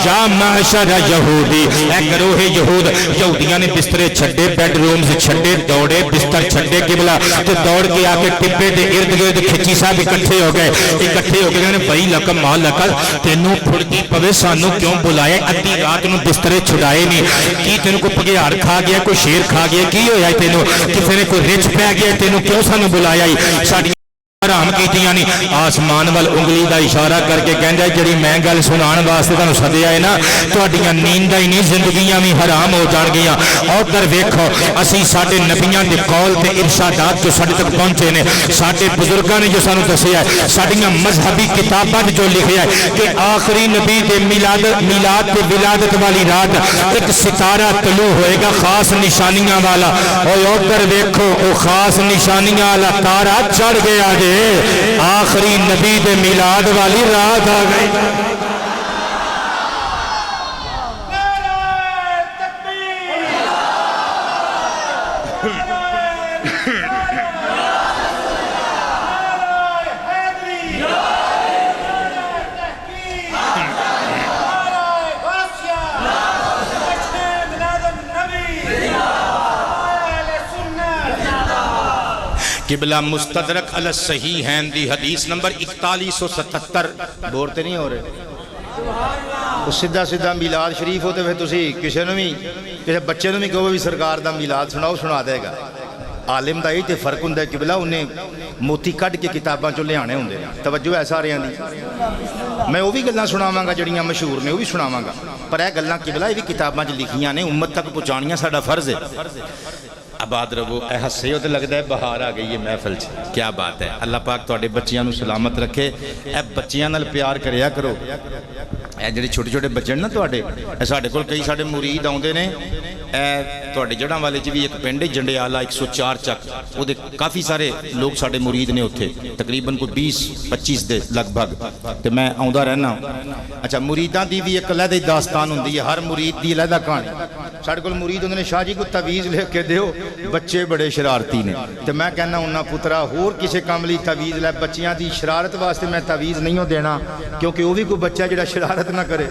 یا معشر یہودی، اے گروہ یہود، یہودیاں نے بسترے چھڈے، بیڈ رومز چھڈے، دوڑے بستر چھڈے قبلہ تو دوڑ کے آ کے ٹپے دے ارد گرد کھچی صاحب اکٹھے ہو گئے بھائی لکم ماں لکل تینوں پھڑکی پوے سانوں کیوں بلائے، ادھی رات نو بسترے چھڑائے نہیں، کی تینوں کو پگیار کھا گیا، کوئی شیر کھا گیا، کی ہویا تینوں، کسی نے کوئی رچ پہ گیا، تینوں کیوں سانوں بلایا ساڑی حرام کیتیاں نہیں۔ آسمان وال انگلی دا اشارہ کر کے کہندا جڑی میں گل سنان واسطے تانوں سدیا ہے نا، تہاڈیاں نینداں ہی نہیں زندگیاں بھی حرام ہو جان گیاں۔ ادھر ویکھو اسی ساڈے نبیاں دے قول تے ارشادات جو ساڈے تک پہنچے نے، ساڈے بزرگاں نے جو سانوں دسیا ہے، ساڈیاں مذہبی کتاباں جو لکھیا ہے کہ آخری نبی دے میلاد تے ولادت والی رات ایک ستارہ طلوع ہوئے گا خاص نشانیاں والا، اور ادھر ویکھو او خاص نشانیاں والا تارا چڑھ گیا جے، آخری نبی دے میلاد والی رات آ گئی۔ قبلہ مستدرک علی الصحیحین دی حدیث نمبر 4177 بورتے نہیں ہو رہے، سیدھا سیدھا میلاد شریف ہوتے ہوئے تسی کسی بچے نو بھی کہو بھی سرکار دا میلاد سناؤ سنا دے گا۔ عالم دا یہ فرق ہوں قبلہ انہیں موتی کٹ کے کتاباں چو لے آنے ہوں دے، توجہ ہے سارے دی، میں وہ بھی گلاں سناواں گا جڑیاں مشہور نے وہ بھی سناواں گا، پر اے گلاں قبلہ یہ بھی کتاباں چ لکھیاں نے، امت تک پہنچانیاں ساڈا فرض ہے۔ آباد رہو، اے ہسے ہو تے لگدا ہے بہار آ گئی ہے محفل چ، کیا بات ہے۔ اللہ پاک تواڈے بچیاں نو سلامت رکھے، اے بچیاں نال پیار کریا کرو، اے جڑے چھوٹے چھوٹے بچے نا تواڈے، اے ساڈے کول کئی ساڈے مرید آوندے نے، اے تواڈے جڑاں والے چ بھی ایک پنڈ ہے جنڈیالہ 104 چک، او دے کافی سارے لوگ ساڈے مرید نے اوتھے، تقریباً کوئی 20-25 دے لگ بھگ، تے میں آوندا رہنا۔ اچھا مریداں دی بھی ایک علیحدہ داستان ہوندی ہے، ہر مرید دی علیحدہ کہانی۔ ساڈے کول مرید ہوندے نے شاہ جی کو تعویذ لے کے دیو، بچے بڑے شرارتی نے، تے میں کہنا ہوں نا پترا ہور کسے کام لئی تعویذ لے، بچیاں دی شرارت واسطے میں تعویذ نہیں ہو دینا، کیونکہ وہ بھی کوئی بچہ جڑا شرارت نہ کرے۔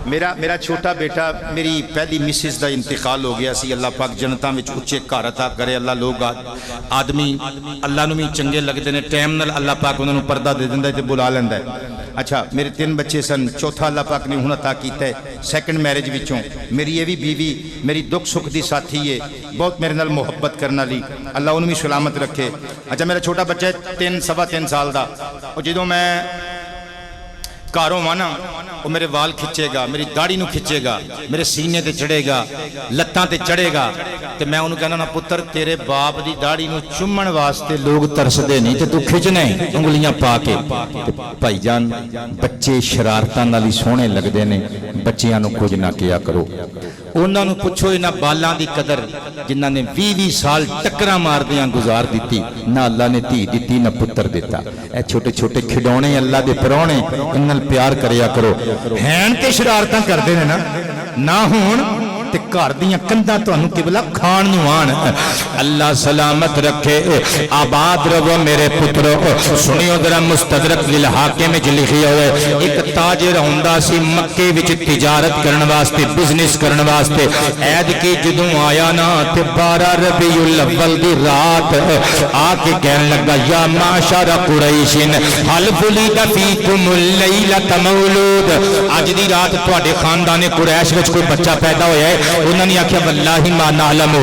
میرا چھوٹا بیٹا، میری پہلی مسز دا انتقال ہو گیا سی، اللہ پاک جنتاں وچ اچے گھر عطا کرے، اللہ لوگ آدمی اللہ نو بھی چنگے لگتے ہیں، ٹائم نال اللہ پاک انہوں نے پردہ دے دیندا ہے تے بلا لیندا ہے۔ اچھا میرے 3 بچے سن، چوتھا اللہ پاک نے ہن عطا کیتا ہے سیکنڈ میرج وچوں، میری یہ بھی بیوی میری دکھ سکھ دی ساتھی ہے، بہت میرے نال محبت کرن والی، اللہ انہوں بھی سلامت رکھے۔ اچھا میرا چھوٹا بچہ ہے 3-3.25 سال دا، اور جدوں میں کاروں وانا وہ میرے وال کھچے گا، میری داڑھی نو کھچے گا، میرے سینے تے چڑھے گا، لتاں تے چڑھے گا، تے میں انہوں کہنا نا پتر تیرے باپ دی داڑھی نو چمن واسطے لوگ ترس دے نہیں تے تو کھچنے انگلیاں پا کے۔ بھائی جان بچے شرارتاں نالی سونے لگ دے نے، بچیاں نو کچھ نہ کیا کرو، انہاں نو پوچھو انہاں بالاں دی قدر جنہاں نے 20 سال ٹکراں مار دیاں گزار دیتی، نہ اللہ نے دھی دیتی نہ پتر دیتا۔ اے چھوٹے چھوٹے کھڈونے اللہ دے پرونے، انہاں پیار کریا کرو، ہین تے شرارتاں کر دے نے نہ ہون تے گھر دیاں کندھاں تانوں قبلہ کھان نو آن۔ اللہ سلامت رکھے، آباد رہو میرے پترو۔ سنیو ذرا مستدرک للحاکم وچ لکھیا ہوئے، ایک تاجر ہوندا سی مکے وچ تجارت کرن واسطے، بزنس کرن واسطے، عید کی جدوں آیا نا تے 12 ربیع الاول دی رات آ کے کہن لگا یا معشر قریش حل ولد فیکم اللیلۃ مولود، اج دی رات تواڈے خاندان قریش وچ کوئی بچہ پیدا ہویا ہے؟ انہوں نے آکھیا واللہ ما نعلمہ،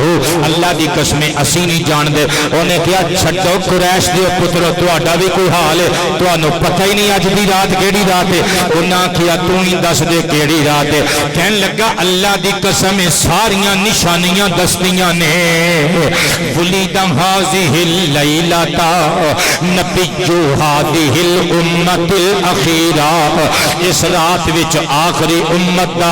اللہ دی قسم اسی نہیں جان دے۔ انہیں کہا چھڈو قریش دیو پترو تواڈا بھی کوئی حال ہے، تانوں پتہ ہی نہیں اج دی رات کیڑی رات ہے؟ انہاں آکھیا تو ہی دس دے کیڑی رات ہے؟ کہن لگا اللہ دی قسم ساریاں نشانیاں دستیاں نے، ولد ہذہ اللیلۃ نبی ہذہ الامۃ الاخیرہ، اس رات وچ آخری امت دا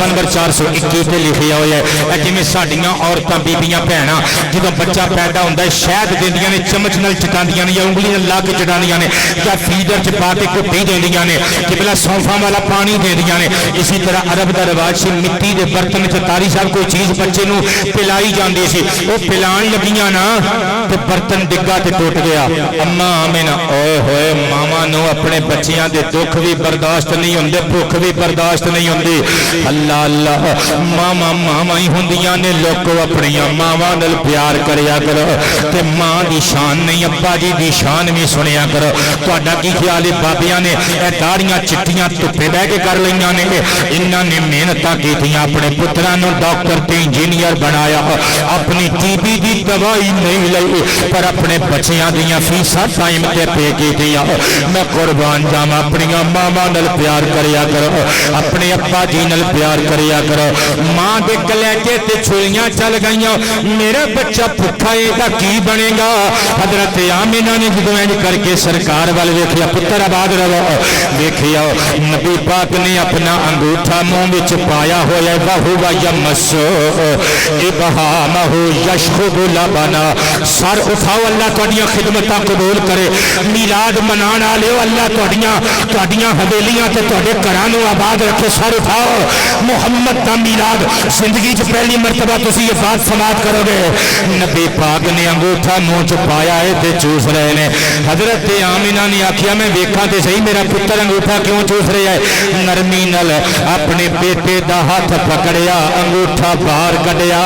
صفحہ نمبر 421 تے لکھیا ہوا ہے جویں ساڈیاں عورتاں بیبیاں بہناں جدوں بچہ پیدا ہوندا ہے شہد دیندیاں نے چمچ نال چٹاندیاں نے یا انگلی نال لا کے چٹاندیاں نے یا فیڈر چ پا کے گھٹی دیندیاں نے قبلہ سونفاں والا پانی دیندیاں نے اسی طرح عرب دا رواج سی مٹی دے برتن چ تاری صاحب کوئی چیز بچے نو پلائی جاندی سی او پلان لگیاں نا تے برتن ڈگا تے ٹوٹ گیا اما آمنہ اوئے ہوئے ماما نو اپنے بچیاں دے دکھ بھی برداشت نہیں ہوندے بھوک بھی برداشت نہیں ہوندی اللہ اللہ ماما ماما ہی ہوندیاں نے لوگو اپنی ماما نال پیار کریا کرو تے ماں دی شان نہیں ابا جی دی شان بھی سنیا کرو تہاڈا کی خیال ہے بابیاں نے اے داڑیاں چٹیاں دھوپے بہ کے کر لئیاں نے انہاں نے محنتاں کیتیاں اپنے پتراں نو ڈاکٹر تے انجینئر بنایا اپنی ٹی بی دی دوائی نہیں لئی پر اپنے بچیاں دیاں فیساں ٹائم تے پے کیتیاں میں قربان جاواں اپنی ماما نال پیار کریا کرو اپنے ابا جی نال پیار کریا کرو ماں دے کلیجے تے چھلیاں چل گئیاں میرا بچہ بھکھا ہے دا کی بنے گا حضرت آمنہ نے جدوں انج کر کے سرکار وال ویکھیا پتر آباد رہو ویکھیا نبی پاک نے اپنا انگوٹھا منہ وچ پایا ہویا وہو یمسو ابہامہ یشخب لبنا سر اٹھاؤ اللہ تہاڈیاں خدمتاں قبول کرے میلاد منان والے اللہ تہاڈیاں حویلیاں تے تہاڈے گھراں نو آباد رکھے سر اٹھاؤ محمد دا میلاد زندگی چ پہلی مرتبہ تسی یہ بات سماعت کرو گے نبی پاک نے انگوٹھا منہ چ پایا ہے تے چوس رہے نے حضرت آمنہ نے آکھیا میں ویکھاں تے صحیح میرا پتر انگوٹھا کیوں چوس رہا ہے نرمی نال اپنے بیٹے دا ہاتھ پکڑیا انگوٹھا باہر کڈیا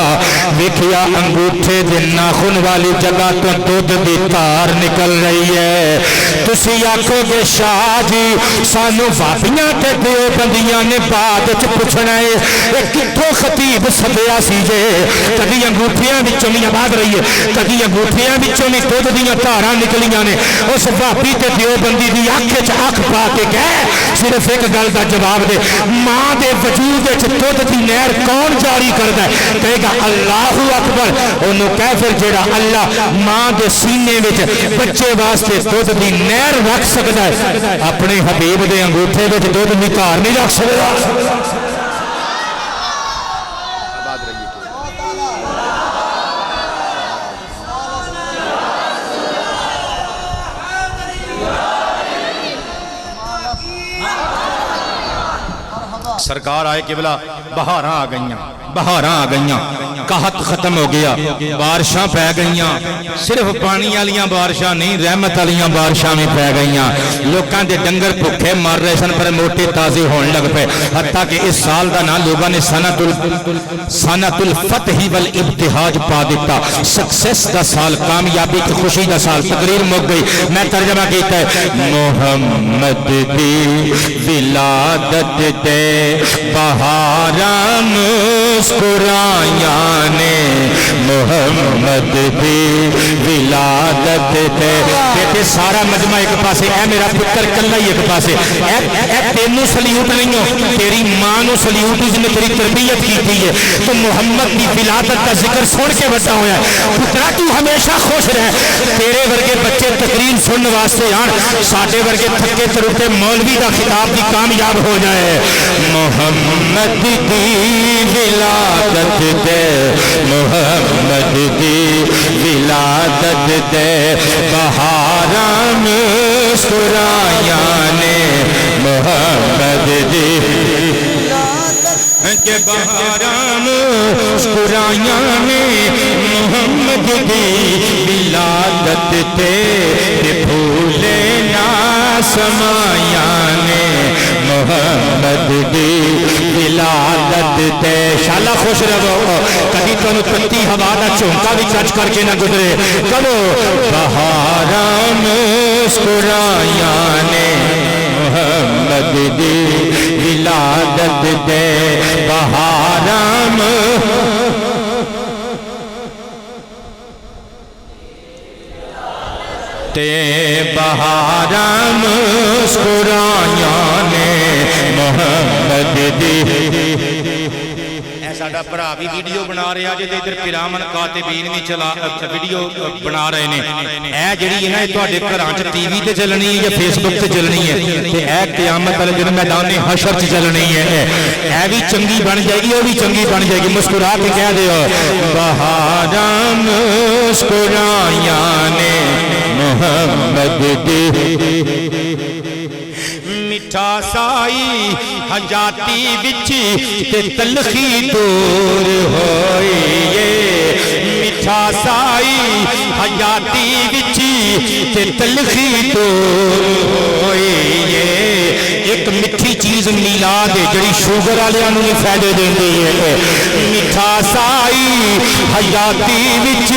ویکھیا انگوٹھے دے ناخن والی جگہ تو دودھ دی تار نکل رہی ہے تسی آکھو گے شاہ جی سانو وابیاں تے دیوبندیاں نے بعد وچ پوچھنا ہے اے کتھوں خطیب سدیا سی جے کدی انگوٹھیاں وچوں بھی آباد رہی ہے کدی انگوٹھیاں وچوں بھی دودھ دیاں تاراں نکلیاں نے اس وابی تے دیوبندی دی اکھ وچ اکھ پا کے کہے صرف ایک گل دا جواب دے ماں دے وجود وچ دودھ دی نہر کون جاری کردا ہے کہے گا اللہ اکبر اونوں کہے پھر جیڑا اللہ ماں دے سینے وچ بچے واسطے دودھ دی نہر رکھ سکدا ہے اپنے حبیب دے انگوٹھے وچ دودھ دی تار نہیں رکھ سکدا سرکار آئے قبلہ بہاراں آ گئیاں قحط ختم ہو گیا بارشاں پہ گئیاں صرف پانی والیاں بارشاں نہیں رحمت والیاں بارشاں بھی پہ گئیاں لوکاں دے ڈنگر بھوکے مر رہے سن پر موٹے تازے ہون لگ پے حتیٰ کہ اس سال دا نام لوگوں نے سنۃ الفتح والابتہاج پا دیتا سکسیس دا سال کامیابی کی خوشی دا سال تقریر مک گئی میں ترجمہ کیتا ہے محمد دی ولادت دے بہاراں مسکرائیاں نے محمد دی ولادت تے بیٹے سارا مجمع ایک پاسے اے میرا پتر کلا ہی ایک پاسے اے تینوں سلیوٹ نہیں ہو تیری ماں نو سلیوٹ جس نے تیری تربیت کی تھی ہے تو محمد دی ولادت کا ذکر سن کے بچا ہوا ہے پترا تو ہمیشہ خوش رہے تیرے ورگے بچے تقریر سننے واسطے آن ساڈے ورگے تھکے تروٹے مولوی دا خطاب بھی کامیاب ہو جائے محمد دی ولادت دے محمد دی ولادت دے بہاراں مسکرائیاں نے محمد دی کہ بہاراں مسکرائیاں نے محمد دی ولادت تے پھولے نہ سمایاں نے محمد دی ولادت تے شالا خوش رہو کبھی تو تتی ہوا دا چونکا بھی چچ کر کے نہ گزرے چلو بہاراں مسکرائیاں نے محمد دی ولادت تے بہاراں تے بہاراں مسکرائیاں نے محمد دی ایسا ਸਾਡਾ ਭਰਾ ਵੀ ਵੀਡੀਓ ਬਣਾ ਰਿਹਾ ਜੇ ਤੇ ਇਧਰ ਪਿਰਾਮਨ ਕਾਤਿਬੀਨ ਵੀ ਚਲਾ ਵੀਡੀਓ ਬਣਾ ਰਹੇ ਨੇ ਇਹ ਜਿਹੜੀ ਹੈ ਨਾ ਇਹ ਤੁਹਾਡੇ ਘਰਾਂ 'ਚ ਟੀਵੀ ਤੇ ਚੱਲਣੀ ਹੈ ਜਾਂ ਫੇਸਬੁੱਕ ਤੇ ਚੱਲਣੀ ਹੈ ਤੇ ਇਹ ਕਿਆਮਤ ਵਾਲੇ ਦਿਨ ਮੈਦਾਨ ਹਸ਼ਰ 'ਚ ਚੱਲਣੀ ਹੈ ਇਹ ਵੀ ਚੰਗੀ ਬਣ ਜਾਏਗੀ ਉਹ ਵੀ ਚੰਗੀ ਬਣ ਜਾਏਗੀ ਮੁਸਕਰਾ ਕੇ ਕਹਿ ਦਿਓ ਬਹਾਰਾਂ ਮੁਸਕਰਾਈਆਂ ਨੇ ਮੁਹੰਮਦ ਦੀ ਮਿੱਠਾ ਸਾਈ ਹਜਾਤੀ ਵਿੱਚ ਤੇ ਤਲਖੀ ਦੂਰ ਹੋਈ ਏ ਮਿੱਠਾ ਸਾਈ ਹਜਾਤੀ ਵਿੱਚ ਤੇ ਤਲਖੀ ਦੂਰ ਹੋਈ ਏ ਇੱਕ ਮਿੱਠੀ ਚੀਜ਼ ਮਿਲਾਦ ਹੈ ਜਿਹੜੀ ਸ਼ੂਗਰ ਵਾਲਿਆਂ ਨੂੰ ਨਹੀਂ ਫਾਇਦੇ ਦਿੰਦੀ ਹੈ ਮਿੱਠਾ ਸਾਈ ਹਜਾਤੀ ਵਿੱਚ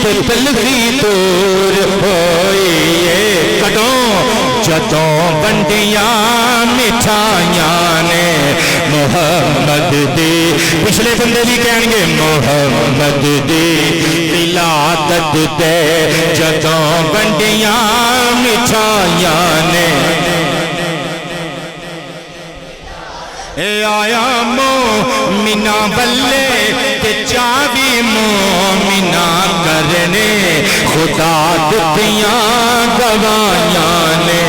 ਤੇ ਤਲਖੀ ਦੂਰ ਹੋਈ ਏ ਕਦੋਂ ਜਦੋਂ ਵੰਡੀਆਂ ਮਿਠਾਈਆਂ ਨੇ ਮੁਹੰਮਦ ਦੀ ਪਿਛਲੇ ਬੰਦੇ ਵੀ ਕਹਿਣਗੇ ਮੁਹੰਮਦ ਦੀ ਵਿਲਾਦਤ ਤੇ ਜਦੋਂ ਵੰਡੀਆਂ ਮਿਠਾਈਆਂ ਨੇ ਆਇਆ ਮੋਮਿਨਾ ਬੱਲੇ ਤੇ ਚਾਵੀ ਮੋਮਿਨਾ ਕਰਨੇ ਖੁਦਾ ਦਿੱਤੀਆਂ ਗਵਾਈਆਂ ਨੇ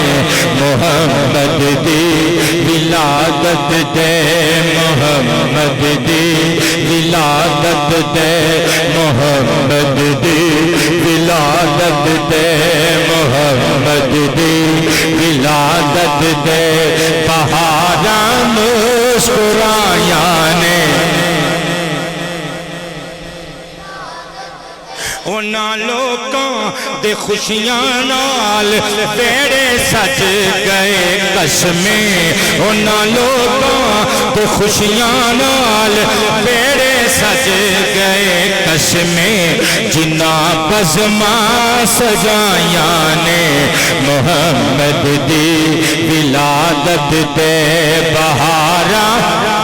ਮੁਹੰਮਦ ਦੀ ਵਿਲਾਦਤ ਤੇ ਮੁਹੰਮਦ ਦੀ ਵਿਲਾਦਤ ਤੇ ਮੁਹੰਮਦ ਦੀ ਵਿਲਾਦਤ ਤੇ ਮੁਹੰਮਦ ਦੀ ਵਿਲਾਦਤ ਤੇ ਬਹਾਰਾਂ ਮੁਸਕਰਾਈਆਂ ਨੇ ਉਹਨਾਂ ਲੋਕਾਂ ਦੇ ਖੁਸ਼ੀਆਂ ਨਾਲ ਵਿਹੜੇ ਸਜ ਗਏ ਕਸਮੇ ਉਹਨਾਂ ਲੋਕਾਂ ਦੇ ਖੁਸ਼ੀਆਂ ਨਾਲ ਵਿਹੜੇ ਸਜ ਗਏ ਕਸਮੇ ਜਿਨ੍ਹਾਂ ਬਜ਼ਮਾਂ ਸਜਾਈਆਂ ਨੇ ਮੁਹੰਮਦ ਦੀ ਵਿਲਾਦਤ ਤੇ ਬਹਾਰਾਂ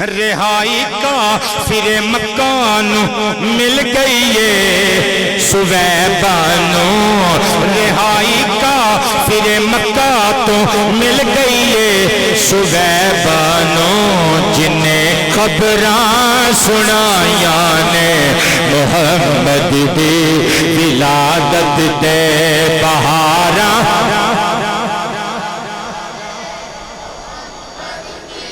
رہائی کا پھر مکان مل گئی ہے سویبانو رہائی کا پھر مکہ تو مل گئی ہے سویبانو جنہیں خبراں سنایا نے محمد دی ولادت دے بہاراں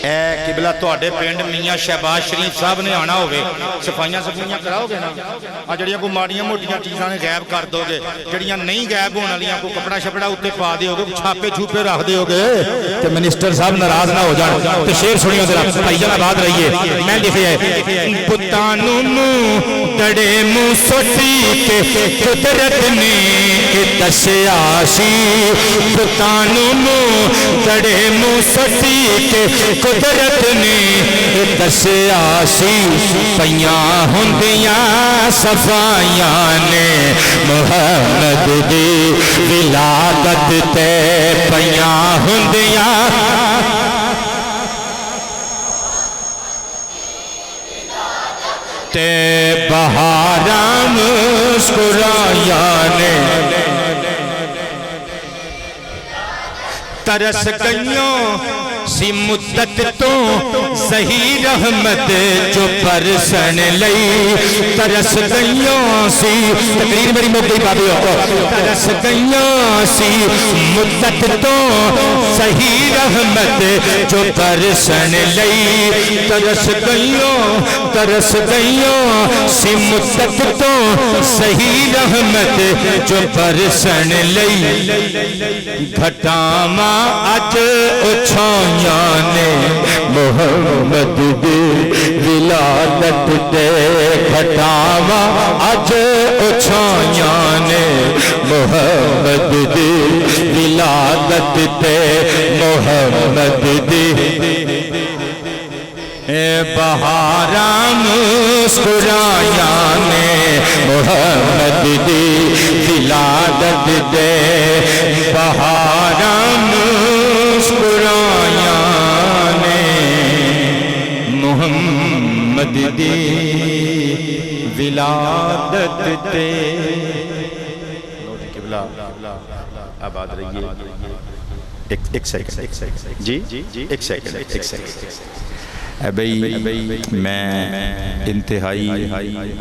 اے قبلہ تواڈے پنڈ میاں شہباز شریف صاحب نے آنا ہوگے صفائیاں صفائیاں کراؤ گے نا آ جڑیاں کو ماڑیاں موٹیاں چیزاں نے غائب کر دو گے جڑیاں نہیں غائب ہونے والیاں کو کپڑا شپڑا اوتے پا دیو گے چھاپے چھوپے رکھ دیو گے کہ منسٹر صاحب ناراض نہ ہو جان تو شعر سنیو ذرا بھائی جان آباد رہیے میں لکھے ہے پتانوں نوں تڑے منہ سٹی کے قدرت نے دسیا سی پتانوں نوں تڑے منہ سٹی کے قدرت نے دسیا سی پیاں ہوندیاں صفائیاں نے محمد دی ولادت تے پیاں ہوندیاں تے بہاراں مسکرائیاں نے ترس گئیوں سی مدت تو ظہیر احمد جو پرسن لئی ترس گئیوں سی تقریر میری موقعی بابی ہو ترس گئیوں سی مدت تو ظہیر احمد جو پرسن لئی ترس گئیوں سی مدت تو ظہیر احمد جو پرسن لئی گھٹاواں اج اچھائیاں نے محمد دی ولادت دے گھٹاواں اج اچھائیاں نے محمد دی ولادت دے محمد دی بہاراں مسکرائیاں نے محمد دی ولادت دے بہاراں مسکرائیاں نے محمد دی ولادت دے قبلہ آباد رہیے ایک سیکنڈ جی ایک سیکنڈ بھئی میں انتہائی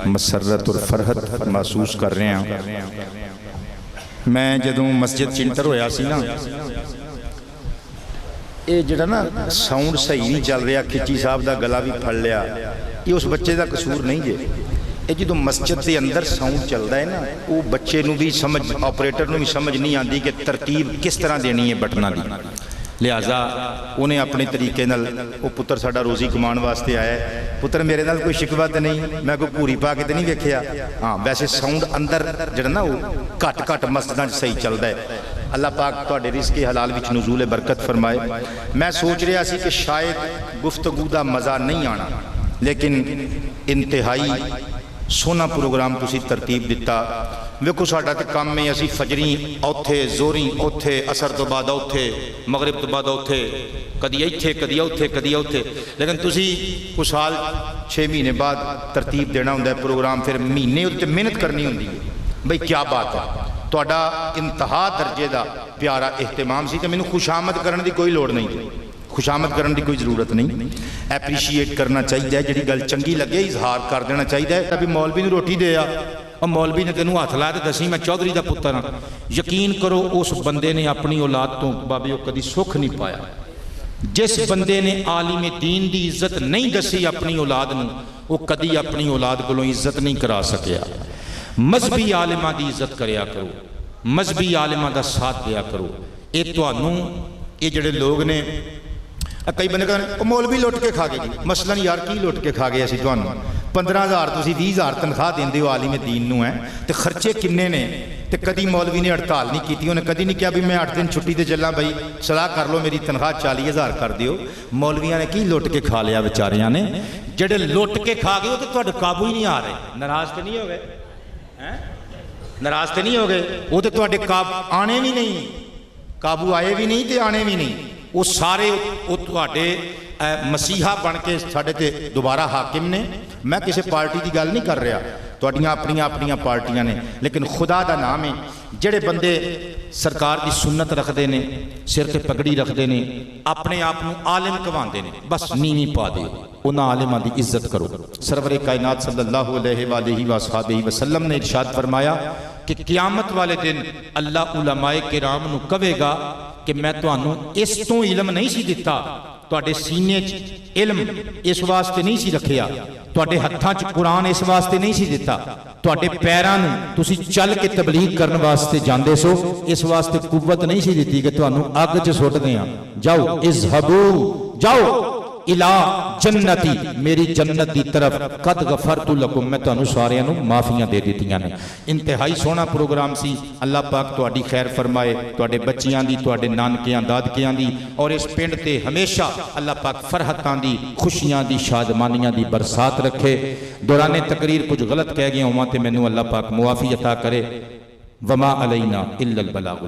مسرت اور فرحت محسوس کر رہے ہیں میں جدوں مسجد چنتر ہویا سی نا یہ جڑا نا ساؤنڈ صحیح نہیں چل رہا کھچی صاحب دا گلا بھی پھڑ لیا یہ اس بچے دا قصور نہیں جے یہ جدوں مسجد دے اندر ساؤنڈ چلدا ہے نا وہ بچے نو بھی سمجھ آپریٹر نو بھی سمجھ نہیں آندی کہ ترتیب کس طرح دینی ہے بٹنا دی لہذا انہیں اپنے طریقے نال وہ پتر ساڈا روزی کمان واسطے آیا ہے پتر میرے نال کوئی شکوہ تے نہیں میں کوئی پوری پا کے تے نہیں ویکھیا ہاں ویسے ساؤنڈ اندر جڑا نا وہ گھٹ مسجداں وچ صحیح چلدا ہے اللہ پاک تواڈے رزق حلال وچ نزول برکت فرمائے میں سوچ رہا سی کہ شاید گفتگو دا مزہ نہیں آنا لیکن انتہائی سونا پروگرام تسی ترتیب دیتا ویکھو ساڈا تے کام میں اسی فجری اوتھے زوری اوتھے عصر تو بعد اوتھے مغرب تو بعد اوتھے کدی ایتھے کدی اوتھے کدی اوتھے لیکن تسی کچھ سال 6 مہینے بعد ترتیب دینا ہوندا ہے پروگرام پھر مہینے تے محنت کرنی ہوندی ہے بھئی کیا بات ہے تہاڈا انتہا درجے دا پیارا اہتمام سی تے مینوں خوشامد کرن دی کوئی لوڑ نہیں خوشامد کرن دی کوئی ضرورت نہیں اپریشیٹ کرنا چاہیے جڑی گل چنگی لگے اظہار کر دینا چاہیے ابھی مولوی نے روٹی دیا اور مولوی نے تینوں ہاتھ لایا تے دسی میں چودھری دا پتر ہاں یقین کرو اس بندے نے اپنی اولاد تو بابیو کدی سکھ نہیں پایا جس بندے نے عالم دین دی عزت نہیں دسی اپنی اولاد نو وہ کدی اپنی اولاد کولوں عزت نہیں کرا سکیا مذہبی عالماں دی عزت کریا کرو مذہبی عالماں دا ساتھ دیا کرو یہ تانوں یہ جڑے لوگ نے کئی بندے کہتے مولوی لٹ کے کھا گئے جی مثلا یار کی لٹ کے کھا گئے اسی تانوں 15,000 تسی 20,000 تنخواہ دیندے ہو عالم دین نو ہیں تے خرچے کنے نے تے کدی مولوی نے ہڑتال نہیں کیتی انہیں کدی نہیں کیا بھی میں 8 دن چھٹی تے چلاں بھائی صلاح کر لو میری تنخواہ 40,000 کر دیو مولویاں نے کی لٹ کے کھا لیا بیچاریاں نے جڑے لٹ کے کھا گئے تے تہاڈے قابو ہی نہیں آ رہے ناراض تے نہیں ہو گئے ناراض تے نہیں ہو گئے وہ تے تہاڈے قابو آنے بھی نہیں قابو آئے بھی نہیں تے آنے بھی نہیں وہ سارے وہ تواڈے مسیحا بن کے ساڈے تے دوبارہ حاکم نے. میں کسی پارٹی کی گل نہیں کر رہا, تواڈیاں اپنیاں اپنیاں پارٹیاں نے, لیکن خدا دا نام ہے جڑے بندے سرکار دی سنت رکھتے ہیں, سر تے پگڑی رکھتے ہیں, اپنے آپ کو عالم کہواندے نے, بس نیویں پا دے, انہاں عالماں دی عزت کرو. سرور کائنات صلی اللہ علیہ وآلہ وصحبہ وسلم نے ارشاد فرمایا کہ قیامت والے دن اللہ علماء کرام نو کہے گا کہ میں تانوں اس تو علم نہیں سی دتا, تواڈے سینے چ علم اس واسطے نہیں سی رکھیا, تواڈے ہتھاں چ قرآن اس واسطے نہیں سی دتا, تواڈے پیراں نوں تسی چل کے تبلیغ کرن واسطے جاندے سو, اس واسطے قوت نہیں سی دتی کہ تانوں اگ چ سٹ دیاں. جاؤ اذهبوا, جاؤ الہ جنتی, میری جنت دی طرف, قد غفرت لکم, میں تانوں ساریاں نوں معافیاں دے دتیاں نے. انتہائی سونا پروگرام سی. اللہ پاک تواڈی خیر فرمائے, تواڈے بچیاں دی, تواڈے نانکیاں دادکیاں دی, اور اس پنڈ تے ہمیشہ اللہ پاک فرحتاں دی, خوشیاں دی, شادمانیاں دی برسات رکھے. دوران تقریر کچھ غلط کہہ گیا ہوں تے مینوں اللہ پاک معافی عطا کرے. وما علینا الا البلاغ.